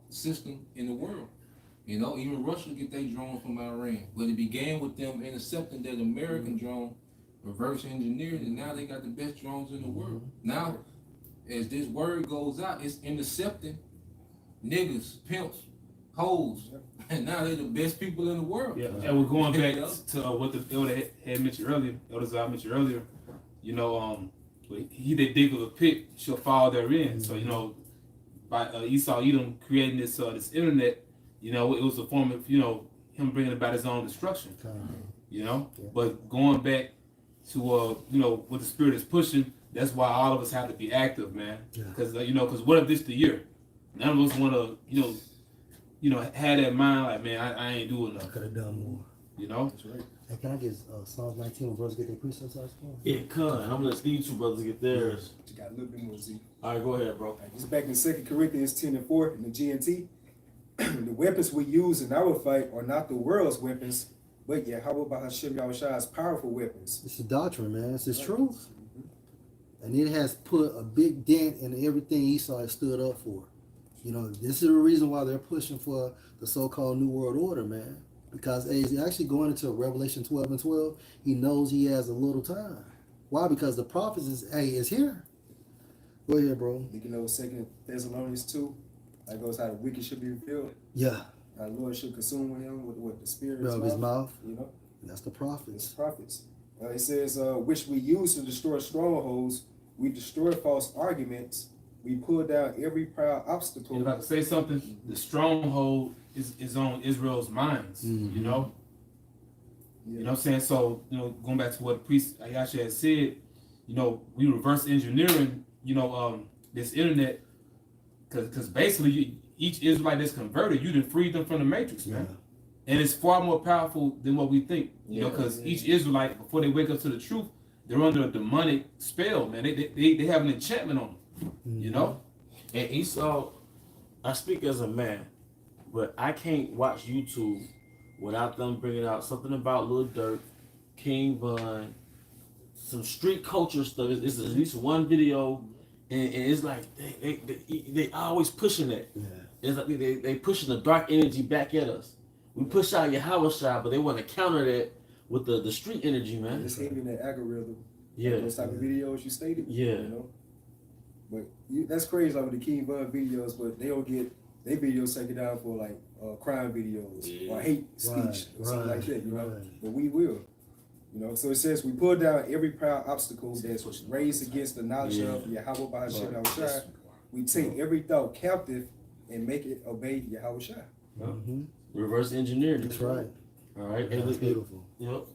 system in the world. You know, even Russia get their drones from Iran, but it began with them intercepting that American drone, reverse engineered, and now they got the best drones in the world. Now, as this word goes out, it's intercepting niggas, pimps, hoes, and now they're the best people in the world. Yeah, and we're going back You know? to what the elder had mentioned earlier. Elder Zah mentioned earlier. You know, he that dig of a pit shall fall therein. So by Esau Edom creating this internet, it was a form of him bringing about his own destruction. you know. Yeah. But going back to you know, what the Spirit is pushing, that's why all of us have to be active, man. Yeah. Because you know, because what if this the year? None of us want to, you know, have that mind like, man, I ain't doing I nothing, could have done more. you know. That's right. Hey, can I get Psalms 19 when brothers get their precepts out of school? Yeah, come. I'm gonna let these two brothers get theirs. You got a little bit more Z. All right, go ahead, bro. It's back in 2 Corinthians 10 and 4 in the GNT. The weapons we use in our fight are not the world's weapons, but Yahweh Bahashim Yahushua's powerful weapons. It's the doctrine, man. It's the truth. And it has put a big dent in everything Esau has stood up for. You know, this is the reason why they're pushing for the so-called New World Order, man. Because he's actually going into Revelation 12 and 12. He knows he has a little time. Why? Because the prophets is here. Go ahead, bro. You know, 2 Thessalonians 2, that goes how the wicked should be revealed. Yeah. Our Lord should consume him with what the spirit Of his mouth. You know, That's the it's prophets. prophets. It says, which we use to destroy strongholds, we destroy false arguments, we pull down every proud obstacle. And if I could say something, the stronghold is on Israel's minds, Mhm. you know. Yeah. You know what I'm saying? So, you know, going back to what the priest Ayasha had said, you know, we reverse engineering, you know, this internet, because basically each Israelite that's converted, you done freed them from the matrix, man. Yeah. And it's far more powerful than what we think, you know, Yeah, because yeah. each Israelite, before they wake up to the truth, they're under a demonic spell, man. They have an enchantment on them, you know? And Esau, I speak as a man, but I can't watch YouTube without them bringing out something about Lil Durk, King Von, some street culture stuff. It's at least one video, and it's like they always pushing that. Yeah. It's like they pushing the dark energy back at us. We push out Yahweh Shai, but they want to counter that with the street energy, man. It's hitting that algorithm. Yeah. Those type of videos you stated. Yeah. You know? But that's crazy, like with the King Bud videos, but they don't get their videos taken down for like crime videos Yeah. or hate speech Right, or something like right, that, you know. right. But we will. You know, so it says we pull down every proud obstacle that's raised against the knowledge of Yahweh Bahashim Yahushua. We take every thought captive and make it obey Yahweh Shai. Mhm. Reverse engineering. That's right. All right. That's Look, beautiful. yep.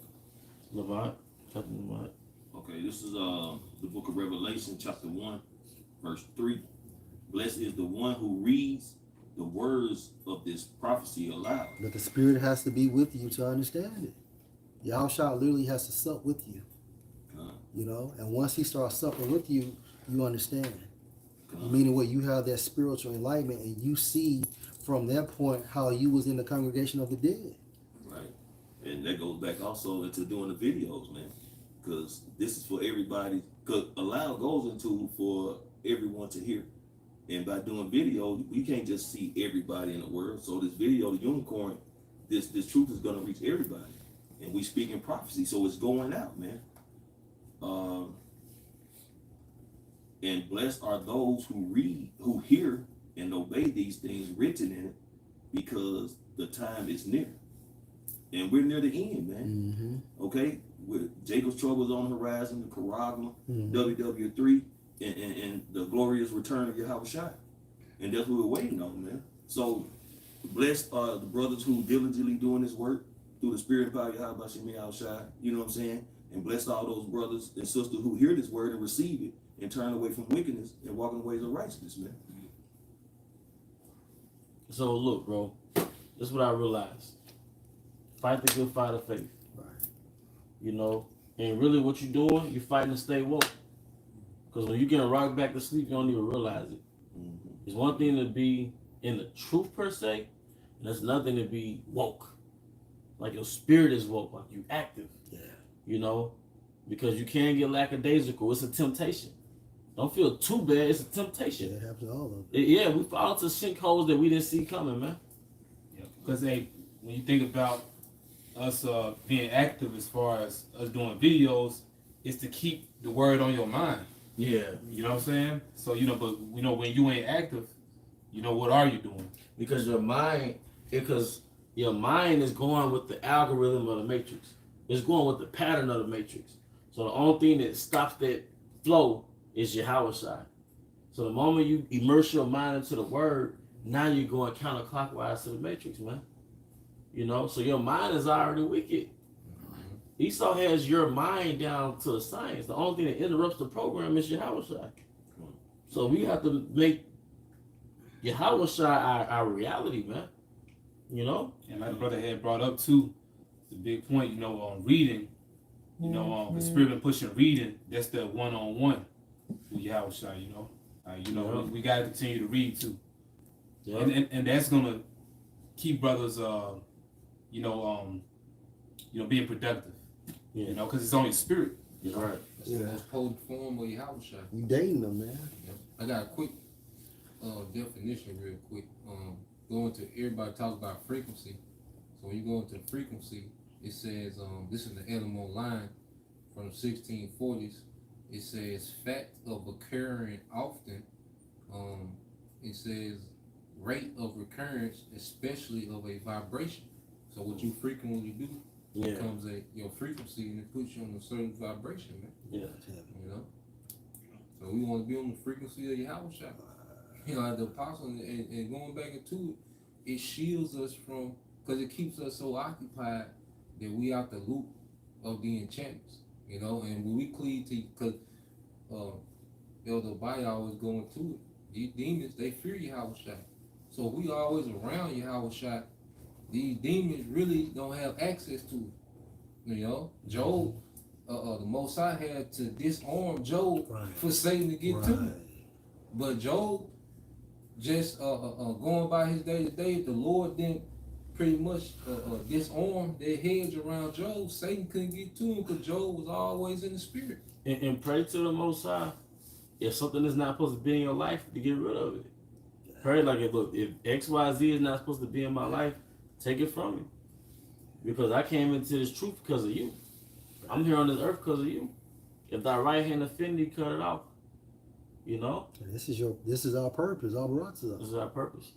Levant. Captain Levant. Okay, this is the book of Revelation, chapter 1, verse 3. Blessed is the one who reads the words of this prophecy aloud. But the spirit has to be with you to understand it. Yahushua literally has to sup with you. You know, and once he starts supping with you, you understand. Meaning what you have that spiritual enlightenment and you see from that point how you was in the congregation of the dead. Right. And that goes back also into doing the videos, man. Because this is for everybody. Because aloud goes into for everyone to hear. And by doing video, we can't just see everybody in the world. So this video, the unicorn, this truth is going to reach everybody. And we speak in prophecy, so it's going out, man. And blessed are those who read, who hear and obey these things written in it, because the time is near. And we're near the end, man. Mm-hmm. Okay? With Jacob's trouble is on the horizon, the Karagma, Mhm. WW3, and the glorious return of Yahweh Shai. And that's what we're waiting on, man. So blessed are the brothers who diligently doing this work through the spirit and power of Yahweh Shai. You know what I'm saying? And blessed all those brothers and sisters who hear this word and receive it and turn away from wickedness and walk in the ways of righteousness, man. So look, bro, this is what I realized. Fight the good fight of faith. Right. You know, and really what you're doing, you're fighting to stay woke. Because when you get rocked back to sleep, you don't even realize it. Mm-hmm. It's one thing to be in the truth per se, and it's another thing to be woke. Like your spirit is woke, like you active. Yeah. You know, because you can get lackadaisical. It's a temptation. Don't feel too bad. It's a temptation. Yeah, it happens to all of them. Yeah, we fall into sinkholes that we didn't see coming, man. Yeah, because when you think about us being active as far as us doing videos, it's to keep the word on your mind. Yeah. You know what I'm saying? So, you know, but you know, when you ain't active, you know, what are you doing? Because your mind is going with the algorithm of the matrix. It's going with the pattern of the matrix. So the only thing that stops that flow is Yahweh Shai. So the moment you immerse your mind into the word, now you're going counterclockwise to the matrix, man. You know, so your mind is already wicked. Esau has your mind down to a science. The only thing that interrupts the program is Yahweh Shai. So we have to make Yahweh Shai our reality, man. You know? And like the brother had brought up too, the big point, you know, on reading, you know, the spirit been pushing reading. That's the one-on-one with Yahweh Shai, you know. We got to continue to read too. Yeah. And that's gonna keep brothers, being productive. Yeah. You know, because it's only spirit. That's right. That's the most potent form of Yahweh Shai. You dating them, man. I got a quick definition real quick. Going to everybody talks about frequency. So when you go into frequency, it says this is the Elmo line from the 1640s. It says fact of occurring often. It says rate of recurrence, especially of a vibration. So what you frequently do becomes your frequency, and it puts you on a certain vibration, man. Yeah. You know. So we want to be on the frequency of Yahweh Shai. You know, as the apostle, and going back into it, it shields us from, because it keeps us so occupied that we out the loop of the enchantments, you know. And when we cleave to, because Elder Baya always going to it, these demons, they fear Yahweh Shai. So if we always around Yahweh Shai, these demons really don't have access to it. You know, Job, the Most High had to disarm Job for Satan to get to it. But Job, just going by his day to day, the Lord didn't pretty much disarm their hedge around Job. Satan couldn't get to him because Job was always in the spirit. And pray to the Most High. If something is not supposed to be in your life, to get rid of it. Pray like, if XYZ is not supposed to be in my life, take it from me. Because I came into this truth because of you. I'm here on this earth because of you. If thy right hand offend thee, cut it off. You know? This is our purpose. Our brought to us. This is our purpose.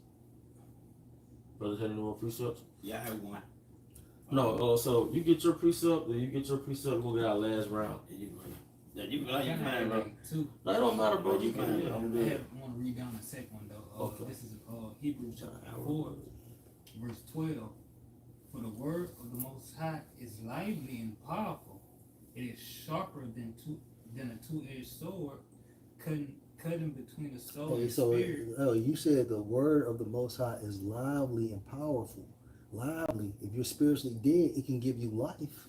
Brothers, had any more precepts? Yeah, I have one. No, so you get your precept, then you get your precept, we'll get our last round. You can, bro. Two. No, it don't matter, bro. You can. I want to read down the second one though. Okay. This is Hebrews chapter 4, verse 12. For the word of the Most High is lively and powerful. It is sharper than a two-edged sword, cutting between the soul and spirit. You said the word of the Most High is lively and powerful. Lively. If you're spiritually dead, it can give you life.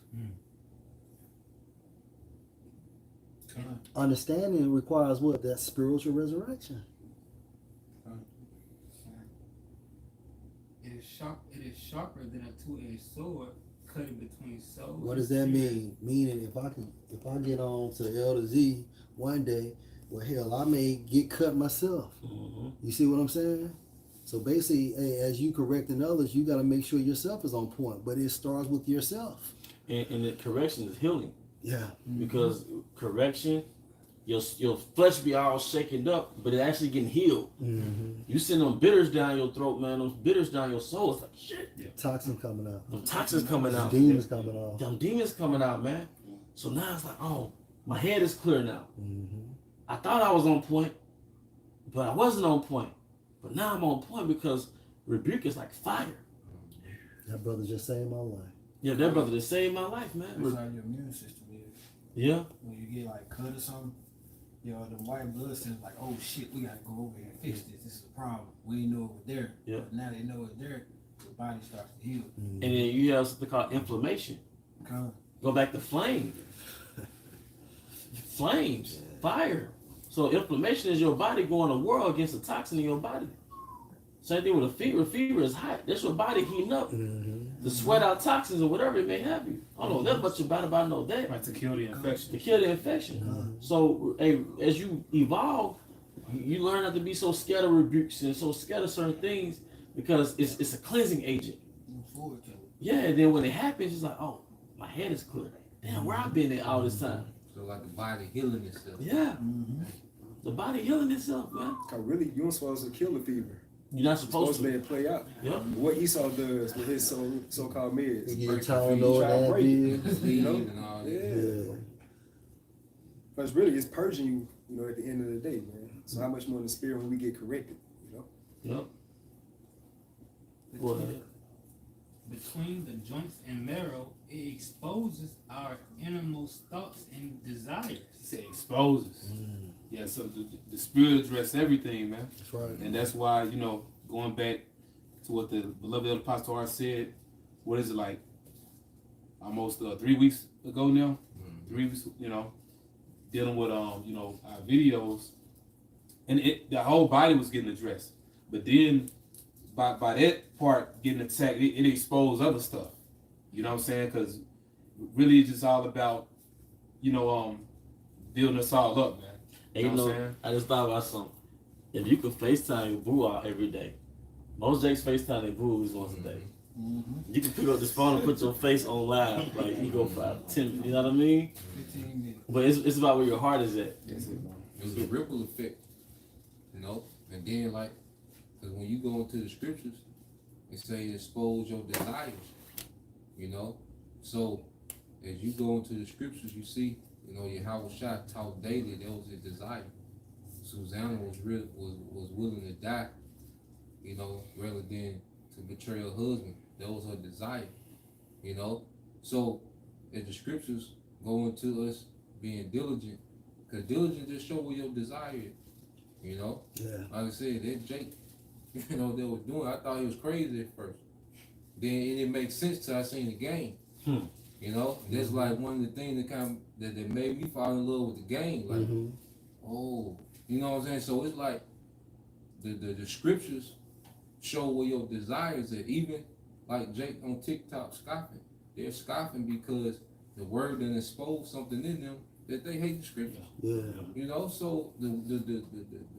Understanding requires what? That spiritual resurrection. It is sharper than a two-edged sword, cutting between soul. What does that mean? Meaning, if I get on to the L to Z one day, well, hell, I may get cut myself. Mm-hmm. You see what I'm saying? So basically, as you correcting others, you got to make sure yourself is on point. But it starts with yourself. And the correction is healing. Yeah. Because correction, your flesh be all shaken up, but it actually getting healed. Mm-hmm. You send them bitters down your throat, man. Those bitters down your soul. It's like shit. Toxin coming out. Them toxins coming out. Demons coming out. Them demons coming out, man. So now it's like, oh, my head is clear now. Mm-hmm. I thought I was on point, but I wasn't on point. But now I'm on point because rebuke is like fire. That brother just saved my life. Yeah, that brother just saved my life, man. That's how your immune system is. Yeah. When you get like cut or something, the white blood cells like, oh shit, we gotta go over here and fix this. This is a problem. We didn't know it was there. Yeah. But now they know it's there. The body starts to heal. And then you have something called inflammation. Go back to flame. Flames, fire. So inflammation is your body going to war against the toxin in your body. Same thing with a fever. Fever is hot. That's your body heating up to sweat out toxins or whatever it may have you. I don't know that much about it, but I know that. Right, to kill the infection. To kill the infection. So as you evolve, you learn not to be so scared of rebukes and so scared of certain things because it's a cleansing agent. Move forward to it. Yeah, and then when it happens, it's like, oh, my head is clear. Damn, where I've been at all this time. So like the body healing itself. Yeah. The body healing itself, man. Cause really, you ain't supposed to kill the fever. You're not You're supposed supposed to let to. it play out. Yep. What Esau does with his so-called meds. You Break get the Tylenol fever, try to and break Advil. it. Sleep You know? and all that. Yeah. But it's really, it's purging you, at the end of the day, man. So how much more in the spirit when we get corrected, Yep. Go ahead. between the joints and marrow, it exposes our innermost thoughts and desires. He said exposes. Yeah, so the spirit address everything, man. That's right. And that's why, you know, going back to what the beloved Apostle R said, what is it like? Almost 3 weeks ago now? 3 weeks, you know, dealing with you know, our videos. And the whole body was getting addressed. But then by that part getting attacked, it exposed other stuff. You know what I'm saying? Because really it's just all about, you know, building us all up, man. And you what I'm know, saying? I just thought about something. If you could FaceTime your boo out every day, most Jakes FaceTime their boo at least once a day. You can pick up this phone and put your face on live, like you go 5, 10, you know what I mean? 15 minutes. But it's about where your heart is at. It was a ripple effect, you know. And then like, because when you go into the scriptures, it say expose your desires, you know. So as you go into the scriptures, you see, you know, Yahweh Shah taught daily that was his desire. Susanna was willing to die, you know, rather than to betray her husband. That was her desire, you know. So as the scriptures go into us being diligent, because diligent just show where your desire is, you know. Yeah. Like I said, that Jake, you know, that was doing, I thought he was crazy at first. Then it didn't make sense till I seen the game. You know, that's like one of the things that made me fall in love with the game. Like, oh, you know what I'm saying? So it's like the scriptures show where your desires are. Even like Jake on TikTok scoffing. They're scoffing because the word done exposed something in them that they hate the scripture. Yeah. You know, so the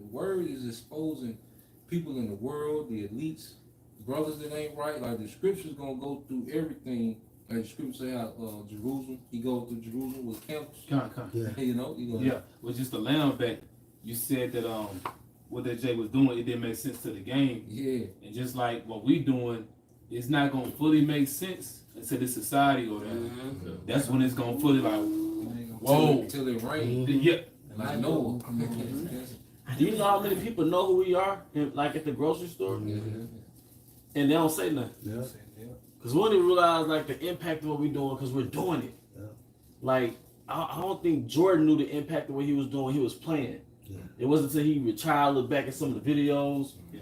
word is exposing people in the world, the elites, brothers that ain't right. Like the scripture's gonna go through everything. Like the scripture say how Jerusalem, he go through Jerusalem with camels. Yeah. You know, he gonna, Yeah, but just the lamb back, you said that what that Jay was doing, it didn't make sense to the game. yeah. And just like what we doing, it's not gonna fully make sense until the society or that. That's when it's gonna fully like, whoa. Till it rains. Yeah. Like Noah. Do you know how many people know who we are, like at the grocery store, and they don't say nothing? Yeah. Because we don't even realize like the impact of what we're doing because we're doing it. Yeah. Like I don't think Jordan knew the impact of what he was doing when he was playing. Yeah. It wasn't until he retired, look back at some of the videos. Yeah.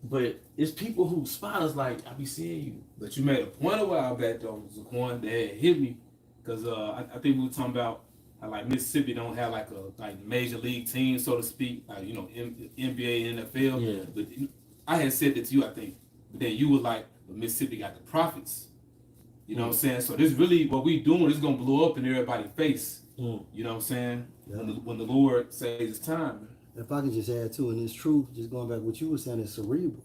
But it's people who spot us like, I be seeing you. But you made a point a while back though, Zaquan, that had hit me. Cause I think we were talking about how like Mississippi don't have like a major league team, so to speak, like, you know, NBA, NFL. Yeah. But I had said that to you, I think. But then you were like, but Mississippi got the profits. You know what I'm saying? So this really, what we doing is gonna blow up in everybody's face. You know what I'm saying? Yeah. When the Lord says it's time. If I could just add to it, and it's true, just going back to what you were saying, it's cerebral.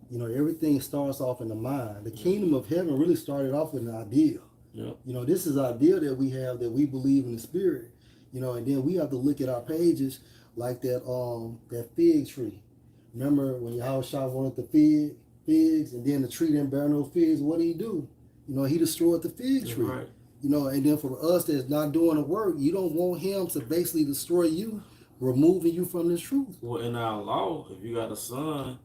You know, everything starts off in the mind. The kingdom of heaven really started off with an ideal. Yeah. You know, this is an ideal that we have, that we believe in the spirit. You know, and then we have to look at our pages like that fig tree. Remember when Yahushua wanted the figs, and then the tree didn't bear no figs, what did he do? You know, he destroyed the fig tree. Right. You know, and then for us that's not doing the work, you don't want him to basically destroy you, removing you from this truth. Well, in our law, if you got a son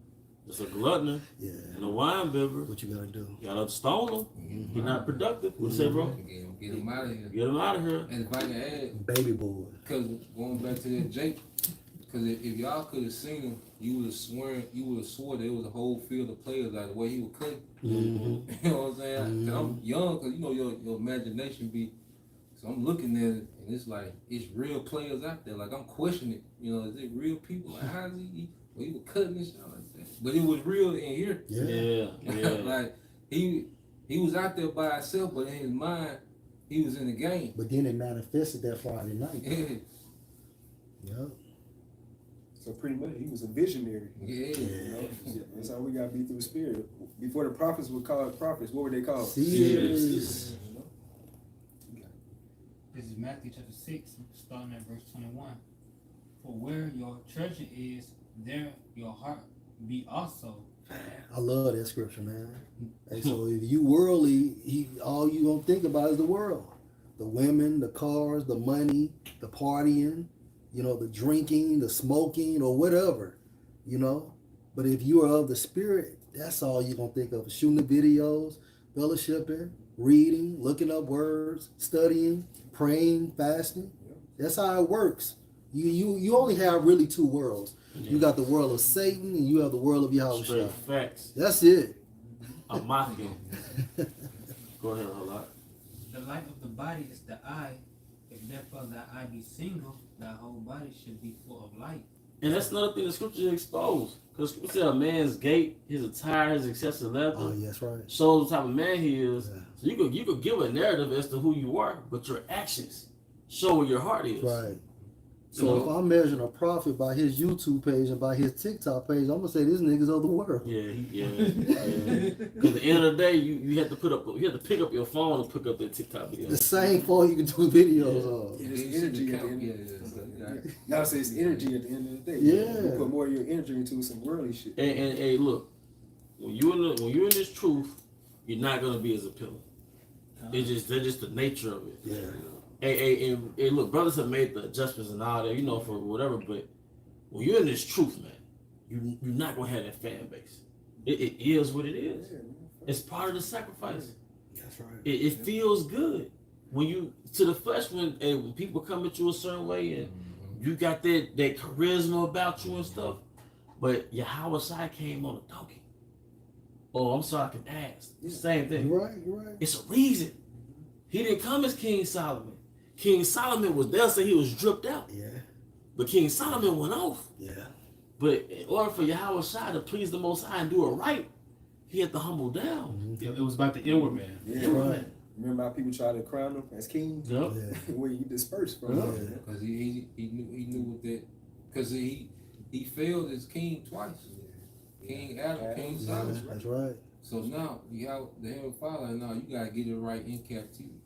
that's a glutton Yeah. and a wine bibber, What you gotta do? you gotta stone him. He's not productive. What you say, bro? Get him out of here. Get him out of here. And if I can add, Baby boy. because going back to that Jake, because if y'all could have seen him, you would have swore that it was a whole field of players, like the way he was cutting. Mm-hmm. You know what I'm saying? 'Cause I'm young, because you know your imagination be. So I'm looking at it, and it's like it's real players out there. Like I'm questioning it. You know, is it real people? Like how is he? Well, he was cutting this shit like that, but it was real in here. Yeah. Yeah. Like he was out there by himself, but in his mind, he was in the game. But then it manifested that Friday night. Yeah. Yep. So pretty much, he was a visionary. Yeah. You know? That's how we got beat through the spirit. Before the prophets were called prophets, what were they called? Seers. You know? This is Matthew chapter 6, starting at verse 21. For where your treasure is, there your heart be also. I love that scripture, man. And so if you worldly, all you gonna think about is the world. The women, the cars, the money, the partying, you know, the drinking, the smoking, or whatever, you know. But if you are of the spirit, that's all you're gonna think of. Shooting the videos, fellowshipping, reading, looking up words, studying, praying, fasting. That's how it works. You only have really two worlds. You got the world of Satan and you have the world of Yahweh. Straight facts. That's it. I'm mocking. Go ahead, Halak. The light of the body is the eye. If therefore thy eye be single, thy whole body should be full of light. And that's another thing the scripture exposed. Because scripture said a man's gait, his attire, his excessive leather, Oh, yes, right. shows the type of man he is. Yeah. So you could give a narrative as to who you are, but your actions show where your heart is. Right. You So know? if I'm measuring a prophet by his YouTube page and by his TikTok page, I'm gonna say this nigga's of the world. Yeah. Because at the end of the day, you have to pick up your phone and pick up that TikTok video. The same phone you can do videos on. It's energy at the end. Y'all say it's energy at the end of the day. Yeah. You put more of your energy into some worldly shit. And hey, look, when you're in this truth, you're not gonna be as appealing. That's just the nature of it. Yeah. And look, brothers have made the adjustments and all that, for whatever. But when you're in this truth, man, you're not gonna have that fan base. It is what it is. It's part of the sacrifice. That's right. It feels good when you to the flesh when people come at you a certain way and you got that charisma about you and stuff. But Yahweh Shai came on a donkey. Oh, I'm sorry, I can ask. Same thing. You're right. It's a reason. He didn't come as King Solomon. King Solomon was there, so he was dripped out. Yeah. But King Solomon went off. Yeah. But in order for Yahweh Shai to please the Most High and do it right, he had to humble down. It was about the inward man. Yeah. Right. Remember how people try to crown him as king? Yep. Yeah. Where you dispersed from. Yeah. Because he knew what that, because he failed as king twice. King Adam, King Yeah, Solomon. that's right. So now you got the Heavenly Father. Now you gotta get it right in captivity.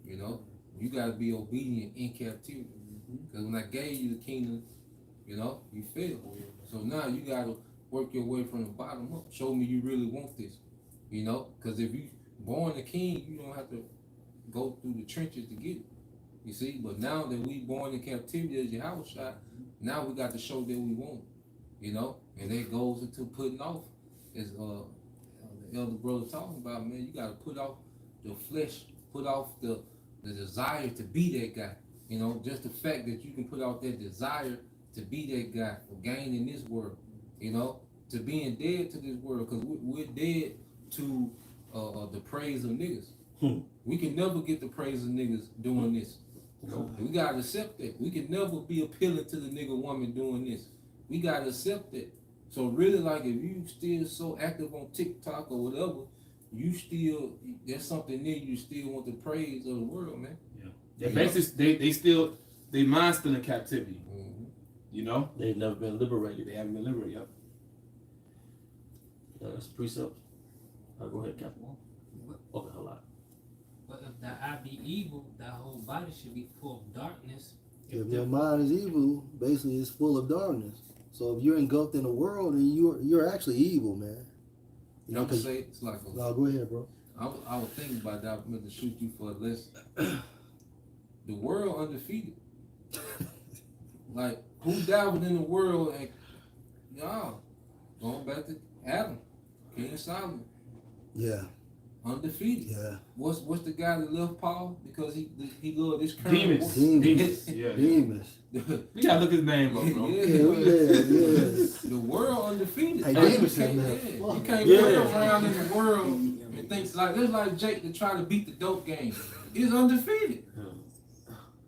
You gotta be obedient in captivity. Because when I gave you the kingdom, you failed. So now you gotta work your way from the bottom up. Show me you really want this. Because if you born a king, you don't have to go through the trenches to get it. You see, but now that we born in captivity as Yahweh Shai, now we got to show that we want it. And that goes into putting off, as the elder brother talking about, man. You gotta put off the flesh, put off the desire to be that guy. Just the fact that you can put out that desire to be that guy for gaining this world. To being dead to this world, because we're dead to the praise of niggas. We can never get the praise of niggas doing this. We gotta accept that. We can never be appealing to the nigga woman doing this. We gotta accept that. So really, like, if you still so active on TikTok or whatever, there's something there you still want the praise of the world, man. Yeah. Basically, they mind still in captivity. They've never been liberated. They haven't been liberated. Yep. That's a precept. Go ahead, Captain. Okay, hold on. But if thy eye be evil, thy whole body should be full of darkness. If your mind is evil, basically it's full of darkness. So if you're engulfed in the world, then you're actually evil, man. I'm gonna say it's like No, go ahead, bro. I was thinking about that. I meant to shoot you for a lesson. The world undefeated. Like, who dabbled in the world and going back to Adam, King Solomon, Yeah. undefeated. Yeah. What's the guy that left Paul because he loved this Demas. Demas. Yeah. Demas. You gotta look his name up, bro. Yeah. The world undefeated. Hey, You Demas can't, had you can't Yeah. walk around in the world and think like that's like Jake to try to beat the dope game. He's undefeated.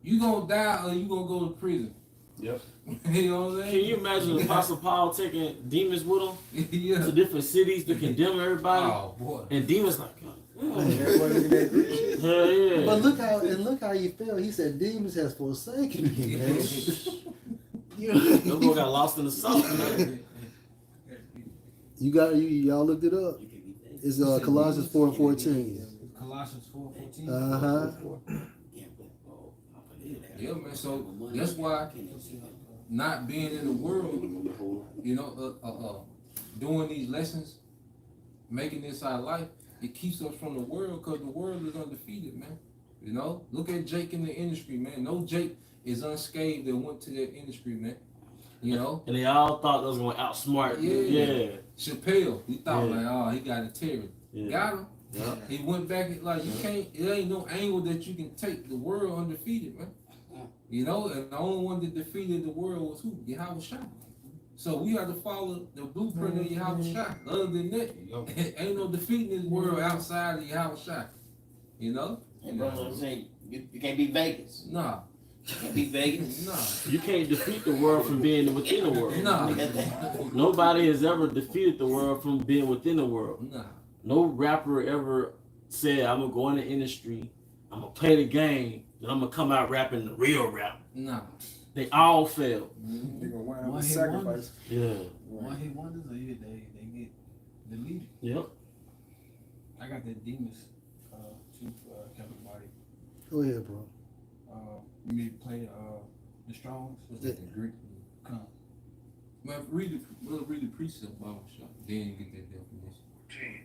You gonna die or you gonna go to prison. Yep. You know what I'm Can saying? you imagine Apostle Paul taking demons with him Yeah. to different cities to condemn everybody? Oh boy. And demons like, Everybody looking at this shit. hell yeah. But look how he felt. He said, "Demas has forsaken me, man." That boy got lost in the sauce, man. Y'all looked it up. It's Colossians 4:14. Colossians 4:14. Yeah, man. So that's why not being in the world, doing these lessons, making this our life, it keeps us from the world because the world is undefeated, man. Look at Jake in the industry, man. No Jake is unscathed that went to that industry, man. And they all thought they was going to outsmart. Yeah. Yeah. Chappelle, we thought Yeah. he got integrity. Yeah. Got him. Yeah. He went back like you can't. It ain't no angle that you can take the world undefeated, man. You know, and the only one that defeated the world was who? Yahweh Shai. So we have to follow the blueprint of Yahweh Shai. Other than that, ain't no defeating this world outside of Yahweh Shai. You know? And brother, I'm saying you can't be Vegas. Nah. You can't be Vegas. Nah. You can't defeat the world from being within the world. Nah. Nobody has ever defeated the world from being within the world. Nah. No rapper ever said, I'm gonna go in the industry, I'm gonna play the game, then I'm gonna come out rapping the real rap. Nah. They all fail. They're gonna wind up One with hit sacrifice. Yeah. One hit wonders, or they get deleted. Yep. I got that Demas Chief Captain Body. Go ahead, bro. You need to play the Strongs. What's that? The Greek? Come. Man, we'll read the precept Bible shop. Then you get that definition.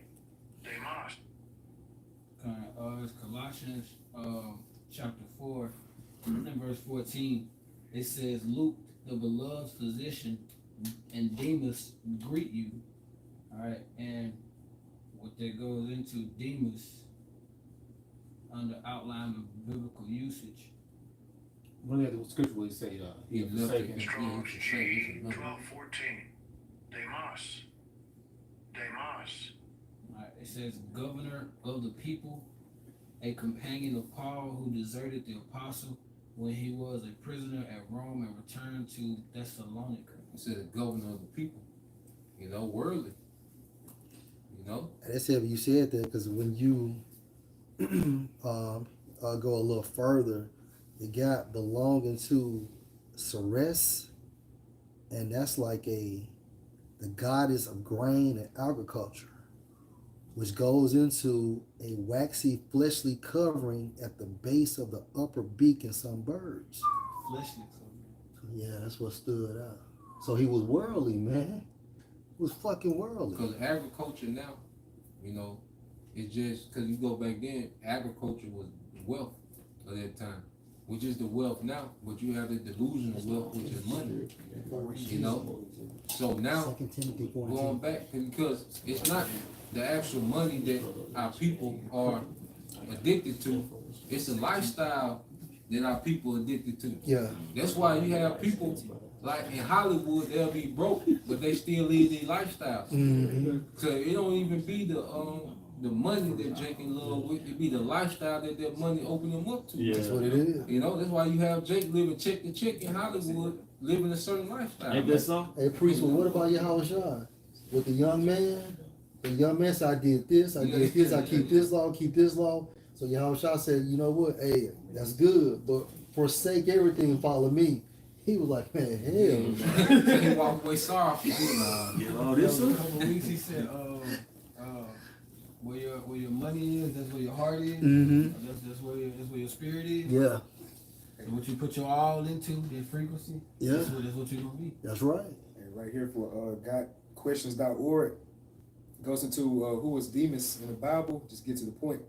It's Colossians chapter 4 and verse 14. It says, Luke, the beloved physician, and Demas greet you. All right, and what that goes into Demas under outline of biblical usage. One of the scripture will say, he left forsaken. it. Strong's Yeah, G it's a- 12:14. Demas. Demas. All right, it says, governor of the people, a companion of Paul who deserted the apostle when he was a prisoner at Rome and returned to Thessalonica. It says governor of the people. You know, worldly. You know? And that's it. You said that because when you go a little further, the guy belonging to Ceres, and that's like the goddess of grain and agriculture, which goes into a waxy, fleshly covering at the base of the upper beak in some birds. Fleshly. Yeah, that's what stood out. So he was worldly, man. He was fucking worldly. Because agriculture now, you know, it's just because you go back then, agriculture was wealth of that time, which is the wealth now, but you have the delusion of wealth, which is money. You know? So now, 2 Timothy 14. going back, because it's not the actual money that our people are addicted to, it's a lifestyle that our people are addicted to. Yeah. That's why you have people like in Hollywood, they'll be broke, but they still live these lifestyles. Mm-hmm. So it don't even be the money that Jake in love with, it be the lifestyle that money open them up to. Yeah. That's what it is. You know, that's why you have Jake living check to check in Hollywood, living a certain lifestyle. Ain't that so? Hey, priest, well, what about Yahweh Shai? With the young man? The young man said, I did this, I keep this law. So Yahweh Shai said, you know what? Hey, that's good, but forsake everything and follow me. He was like, man, hell. He walked away sorry. Oh, this A couple weeks he said, where your money is, that's where your heart is. Mm-hmm. That's where your spirit is. Yeah, And what you put your all into, that frequency. yeah, That's what you're gonna be. that's right. And right here for GotQuestions.org goes into who was Demas in the Bible. Just get to the point.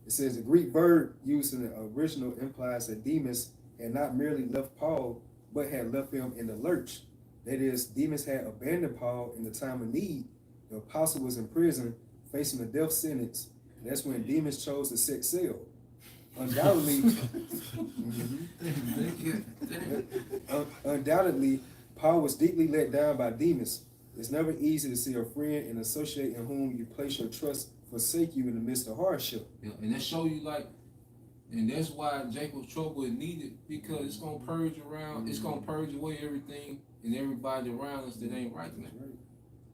It says the Greek verb used in the original implies that Demas had not merely left Paul, but had left him in the lurch. That is, Demas had abandoned Paul in the time of need. The apostle was in prison, facing a death sentence. And that's when Demas chose to set sail. Undoubtedly, undoubtedly, Paul was deeply let down by Demas. It's never easy to see a friend and associate in whom you place your trust forsake you in the midst of hardship. Yeah, and that show you like, and that's why Jacob's trouble is needed, because it's gonna purge around, it's gonna purge away everything and everybody around us that ain't right, man.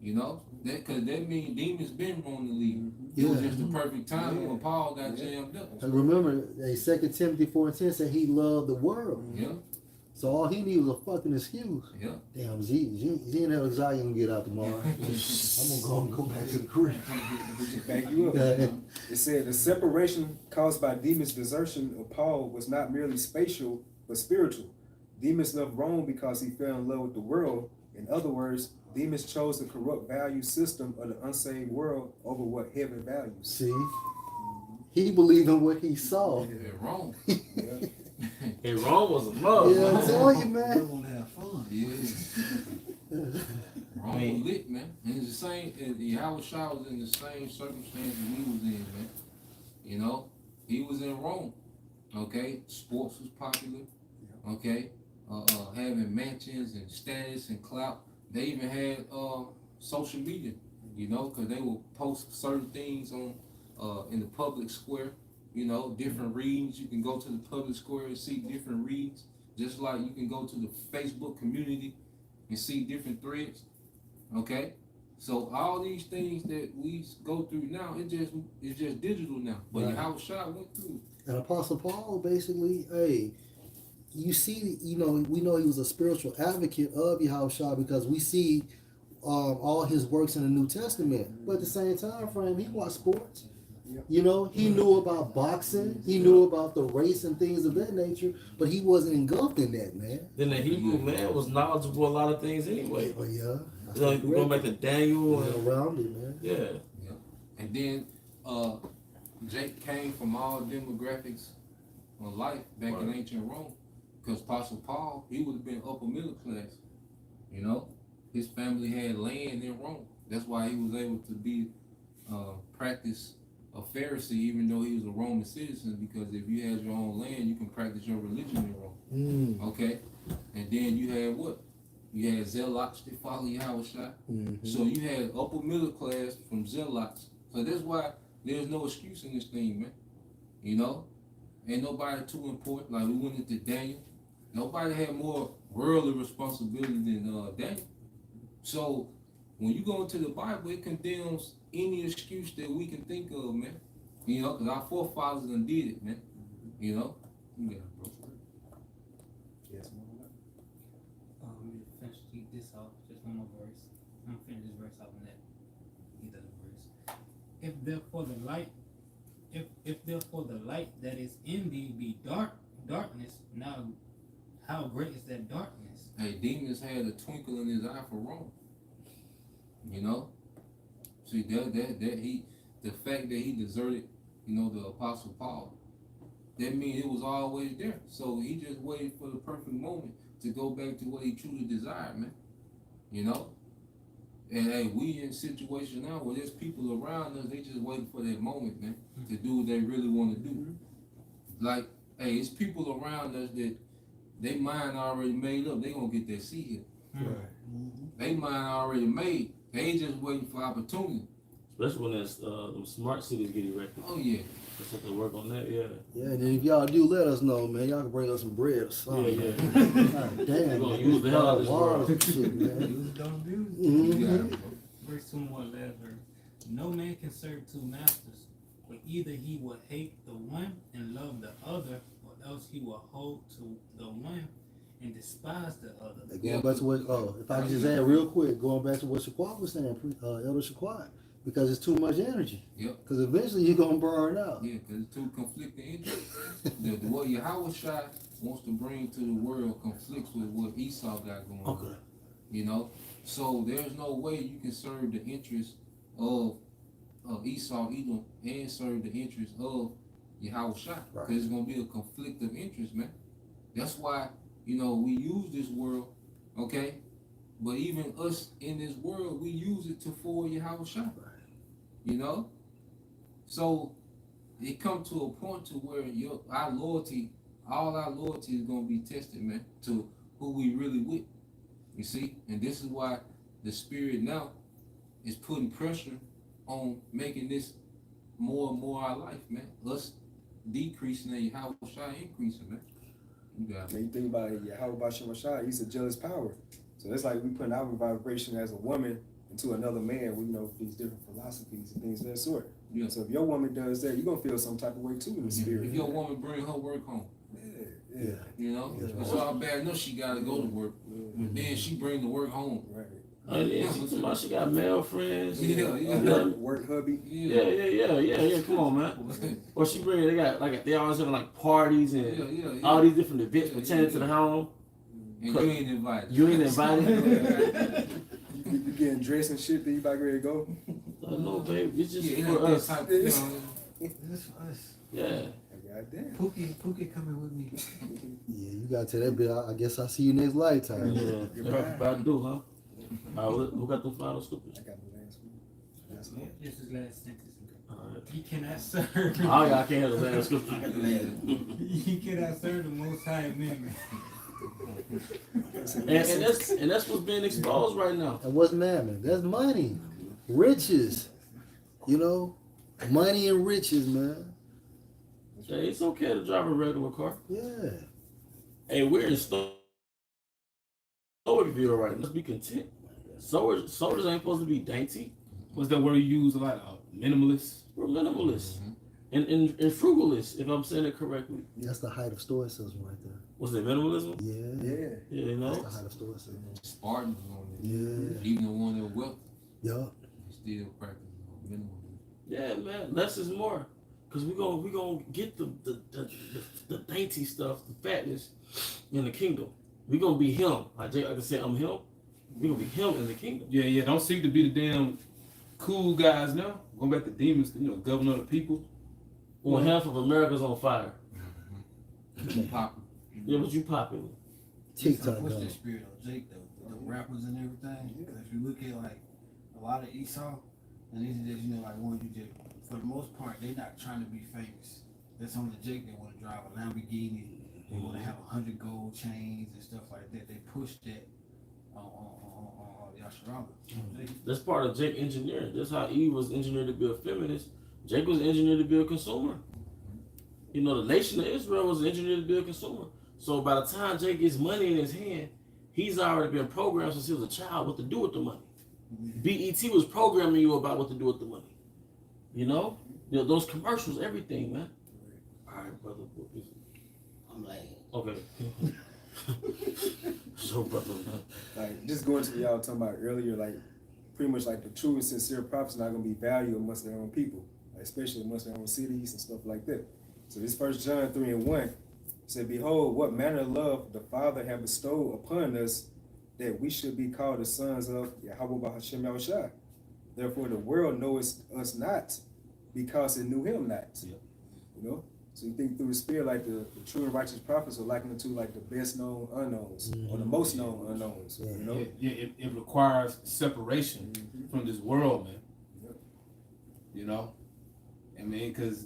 You know, because that means Demas been on the lead. It was Yeah. just the perfect time when Paul got jammed up. And remember, 2 Timothy 4:10 said he loved the world. Yeah, So all he needed was a fucking excuse. yeah. Damn, Z and Zion gonna get out tomorrow. I'm gonna go back to the crib. Back you up. Yeah. It said the separation caused by Demas' desertion of Paul was not merely spatial, but spiritual. Demas left Rome because he fell in love with the world. In other words, Demas chose the corrupt value system of the unsaved world over what heaven values. See, he believed in what he saw. They're wrong. Yeah. And Rome was a mug. Yeah, I'm telling you, man. wanna have fun. Yeah. Wrong mean- was lit, man. And it's the same. And Yahweh Shah was in the same circumstances we was in, man. You know, he was in Rome. Okay, sports was popular. Okay, having mansions and status and clout. They even had social media. You know, because they will post certain things on in the public square. You know, different readings. You can go to the public square and see different readings. Just like you can go to the Facebook community and see different threads. Okay, so all these things that we go through now, it's just digital now. But Right. Yahweh Shah went through. And Apostle Paul basically, hey, you see, you know, we know he was a spiritual advocate of Yahushua because we see all his works in the New Testament. But at the same time frame, he watched sports. Yep. You know, he knew about boxing, he knew about the race and things of that nature, but he wasn't engulfed in that, man. Then the Hebrew man was knowledgeable a lot of things anyway. But yeah, You know, going back to Daniel and around it, man. yeah. And then Jake came from all demographics of life back in ancient Rome. Because Apostle Paul, he would have been upper middle class. You know, his family had land in Rome. That's why he was able to be practice a Pharisee, even though he was a Roman citizen. Because if you had your own land, you can practice your religion in Rome. Okay, and then you had what? You had zealots that follow Yahweh Shah. So you had upper middle class from zealots. So that's why there's no excuse in this thing, man. You know, ain't nobody too important. Like we went into Daniel. Nobody had more worldly responsibility than Daniel. So when you go into the Bible, it condemns any excuse that we can think of, man. You know, because our forefathers done did it, man. You know? Yeah, bro. Yes, man. Finish this off, just one more verse. I'm gonna finish this verse off and that either verse. If therefore the light that is in thee be darkness, now how great is that darkness? Hey, Demas had a twinkle in his eye for Rome. You know? See the fact that he deserted, you know, the Apostle Paul, that means it was always there. So he just waited for the perfect moment to go back to what he truly desired, man. You know? And hey, we in a situation now where there's people around us, they just waiting for that moment, man, to do what they really want to do. Like, hey, it's people around us that they mind already made up. They gonna get that seat here. They mind already made. They just waiting for opportunity. Especially when that's them smart cities get erected. Oh yeah. Let's have to work on that, yeah. Yeah, and then if y'all do let us know, man, y'all can bring us some bread or something. Yeah, God damn. We're gonna use the hell out of this Water world. and shit, man. You got it, bro. Verse 2 more last verse. No man can serve two masters, for either he will hate the one and love the other, or else he will hold to the one and despise the other. Going back to what, if I could just add real quick, going back to what Shaquat was saying, Elder Shaquat, because it's too much energy. Yep. Because eventually you're going to burn out. Yeah, because it's two conflicting interests. What Yahweh Shai wants to bring to the world conflicts with what Esau got going on. You know? So there's no way you can serve the interests of Esau, Edom, and serve the interests of Yahweh Shai. Because it's going to be a conflict of interest, man. That's why, you know, we use this world, okay? But even us in this world, we use it to forward Yahweh Shai. You know? So it come to a point to where our loyalty, all our loyalty is gonna be tested, man, to who we really with. You see? And this is why the spirit now is putting pressure on making this more and more our life, man. Us decreasing and Yahweh Shai increasing, man. You got it. And you think about it, Yahweh Shai, he's a jealous power. So it's like we putting our vibration as a woman into another man with, you know, these different philosophies and things of that sort. Yeah. So if your woman does that, you're gonna feel some type of way too in the spirit. If your woman bring her work home, Yeah. you know, Yeah. it's all bad enough she gotta go to work, but then she bring the work home. Right. Yeah, she got male friends. Yeah. Work hubby. Yeah. Come on, man. Or she bring, they always having like parties and Yeah. all these different events pertaining to the home. And you ain't invited. You ain't invited. You getting dressed and shit, then you about ready to go. No, babe, it's just Yeah, for that us. type, It's- Yeah. Goddamn. Pookie coming with me. Yeah, you got to that bit. I guess I'll see you next lifetime. Yeah. About to do, huh? Who got the final scriptures? I got the last one. That's Yeah, it. this is last sentence. All right. He cannot serve. Oh, yeah, I can't have the last scripture. I got the last one. He cannot serve the Most High Amendment. And that's what's being exposed right now. And what's mammon? That's money, riches. You know, money and riches, man. Yeah, it's okay to drive a regular car. Yeah. Hey, we're in Stoic view right now. Let's be content. Sodas ain't supposed to be dainty. What's that word you use a lot? Minimalist. We're minimalists and frugalists, if I'm saying it correctly. That's the height of stoicism right there. Was it minimalism? Yeah. Yeah. Yeah, you know. That's the height of stoicism. Spartans on it. Yeah. Even the one that wealthy, Yup. still practicing minimalism. Yeah, man. Less is more. Cause we gonna get the dainty stuff, the fatness in the kingdom. We gonna be him. Like I can say I'm him. We gonna be him in the kingdom. Yeah. Don't seek to be the damn cool guys now. Going back to demons, governor of the people. When half of America's on fire. Popping. Yeah, but you popping. TikTok What's going. that spirit of Jake though? The rappers and everything. Because if you look at like a lot of Esau, and these are just like one you just for the most part they're not trying to be famous. That's only Jake they want to drive a Lamborghini. They want to have 100 gold chains and stuff like that. They push that on Yasharala. That's part of Jake engineering. That's how Eve was engineered to be a feminist. Jake was engineered to be a consumer. The nation of Israel was engineered to be a consumer. So by the time Jake gets money in his hand, he's already been programmed since he was a child what to do with the money. BET was programming you about what to do with the money. Those commercials, everything, man. All right, brother. I'm like, Okay. So, brother, man. Like just going to what y'all talking about earlier, like pretty much like the true and sincere prophets not gonna be valued amongst their own people, like, especially amongst their own cities and stuff like that. So this 1 John 3:1 said, "Behold, what manner of love the Father hath bestowed upon us, that we should be called the sons of Yahweh Bahashem Yahushua. Therefore the world knows us not, because it knew him not." Yeah. So you think through the spirit, like the true and righteous prophets are likened to like the best known unknowns, or the most known unknowns. It requires separation from this world, man. Yep. I mean, because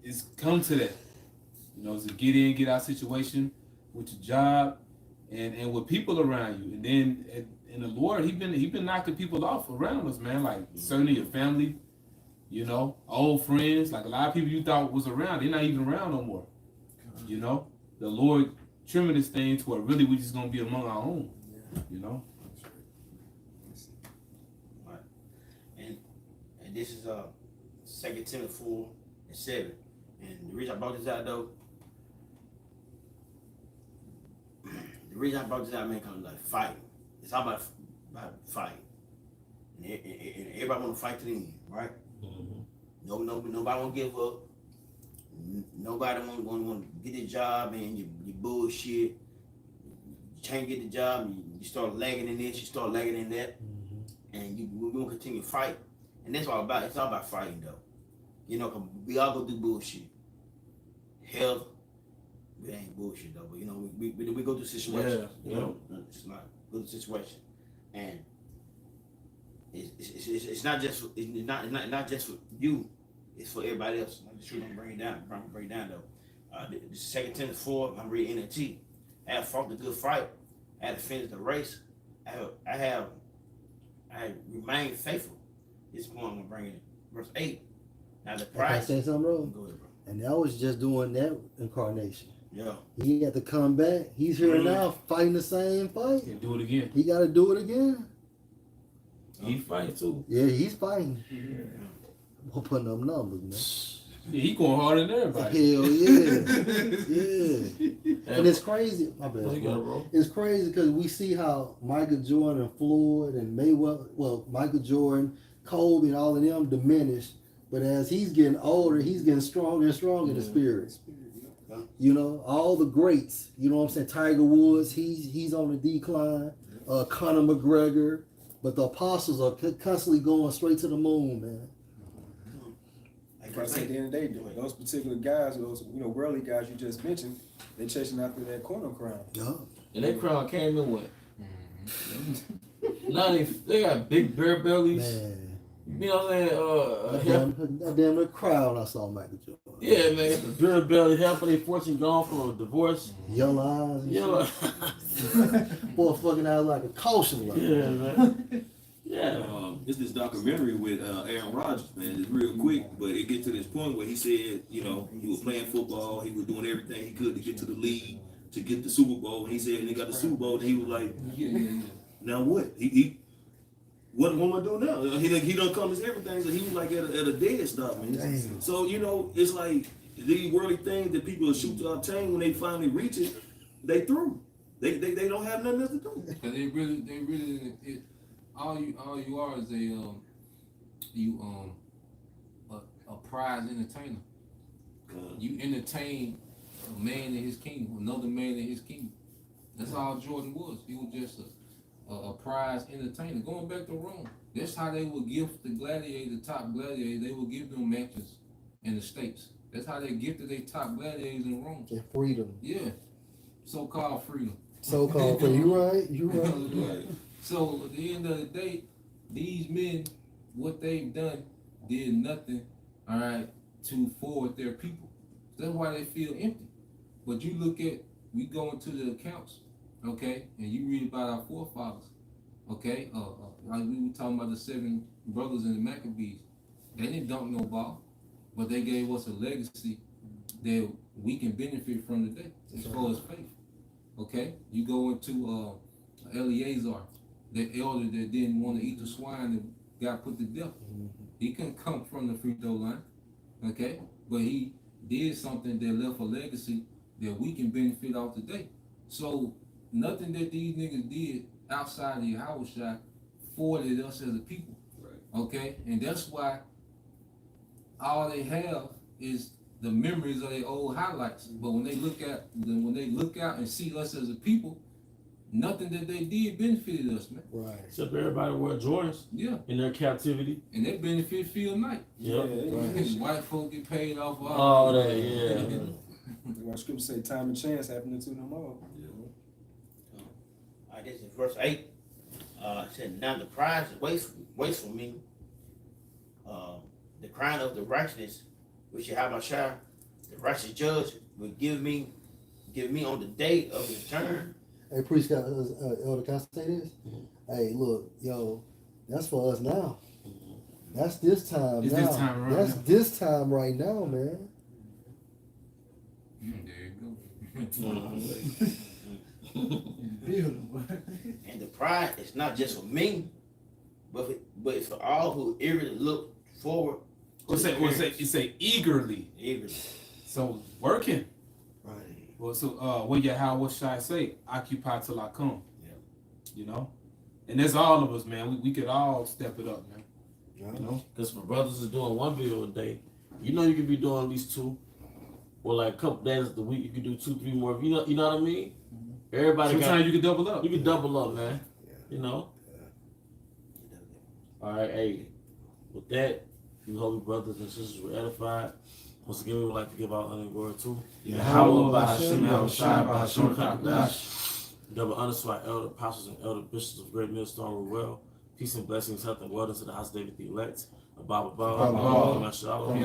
it's come to that. To get in, get out situation with your job and with people around you. And then and the Lord, he been knocking people off around us, man. Like certainly your family, old friends, like a lot of people you thought was around, they're not even around no more. The Lord trimming this thing to where really we just gonna be among our own. right. And this is 2 Timothy 4:7. And the reason I brought this out though, man, comes like fighting. It's all about fighting. And everybody want to fight to the end, right? Nobody want to give up. Nobody want to get a job and you bullshit. You can't get the job. You start lagging in this. You start lagging in that, and we're gonna continue to fight. And that's all about. It's all about fighting, though. 'Cause we all go through bullshit. Hell, it ain't bullshit though. But we go through situations. It's not go through situation, and it's not just for you. It's for everybody else. I'm just gonna bring it down. Though. This is 2 Timothy 4. I'm reading NLT. I have fought the good fight. I have finished the race. I have remained faithful. This point I'm gonna bring it. Verse 8. Now the Can I price. say something wrong? Go ahead, bro. And that was just doing that incarnation. Yeah. He had to come back. He's here now fighting the same fight. And do it again. He got to do it again. He fight too. Yeah, he's fighting. We're putting up numbers, man. Yeah, he going harder than everybody. Hell yeah. Yeah. And it's crazy. My bad. You got it, bro. It's crazy because we see how Michael Jordan and Floyd and Mayweather, Michael Jordan, Kobe, and all of them diminish. But as he's getting older, he's getting stronger and stronger in the spirit. All the greats, you know what I'm saying? Tiger Woods, he's on the decline. Conor McGregor. But the apostles are constantly going straight to the moon, man. Because at the end of the day, those particular guys, those worldly guys you just mentioned, they're chasing after that corner crown. Yeah. And that crown came and went. Now they got big bear bellies. Man. You know what I'm saying? That damn the crowd I saw Michael Jordan. Yeah, man, got the bear belly, half of their fortune gone from a divorce. Yellow eyes. And Yellow. shit. Boy, fucking out like a caution light. Yeah, man. Yeah. It's this documentary with Aaron Rodgers, man. It's real quick, but it get to this point where he said, you know, he was playing football, he was doing everything he could to get to the league, to get the Super Bowl. And he said, when he got the Super Bowl, he was like, now what? He what am I do now? He done accomplished everything, so he was like at a dead stop, man. Damn. So you know, it's like these worldly things that people shoot to obtain when they finally reach it, they through. They don't have nothing else to do. Cause they really all you are is a prize entertainer. You entertain a man in his kingdom, another man in his kingdom. That's all Jordan was. He was just a prize entertainer. Going back to Rome, that's how they would gift the gladiator, the top gladiator. They would give them matches in the States. That's how they gifted their top gladiators in Rome. Their freedom. Yeah, so-called freedom. So-called freedom. You right? You right. Right. So at the end of the day, these men, what they've done, did nothing, all right, to forward their people. That's why they feel empty. But you look at, we go into the accounts, okay, and you read about our forefathers, okay, like we were talking about the 7 brothers in the Maccabees. They didn't dunk no ball, but they gave us a legacy that we can benefit from today as far as faith. Okay, you go into Eleazar, the elder that didn't want to eat the swine that got put to death. He couldn't come from the free throw line, okay, but he did something that left a legacy that we can benefit off today. So nothing that these niggas did outside of Yahushua forwarded us as a people, okay, and that's why all they have is the memories of their old highlights. But when they look out and see us as a people, nothing that they did benefited us, man. Right. Except everybody wear Jordans. Yeah. In their captivity. And that benefit Phil Knight. Yep. Right. White folk get paid off of all that, yeah. My scripture say time and chance happening to them all. This is verse 8. It said, now the prize is waste from me. The crown of the righteousness, which Yahushua, the righteous judge, will give me on the day of his turn. Hey, priest, Elder, can I say this? Hey, look, yo, that's for us now. That's this time It's now. this time right That's now. this time right now, man. There you go. And the pride is not just for me, but it's for all who eagerly look forward. It say eagerly. Eagerly. So working. Right. Well, so what should I say? Occupy till I come. Yeah. You know, and that's all of us, man. We could all step it up, man. Yeah. You know, Because for brothers is doing one video a day, you know you could be doing at least 2. Or like a couple days of the week, you could do 2, 3 more. You know what I mean? Everybody sometimes you can double up. You can double up, man. Yeah. You know? All right, hey. With that, we hope you brothers and sisters were edified. Once again, we would like to give our honor and glory to double honor to our elder apostles and elder bishops of Great Millstone Well. Peace and blessings, health and wellness to the house of David the elect. Abba, Shalom.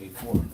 8-4.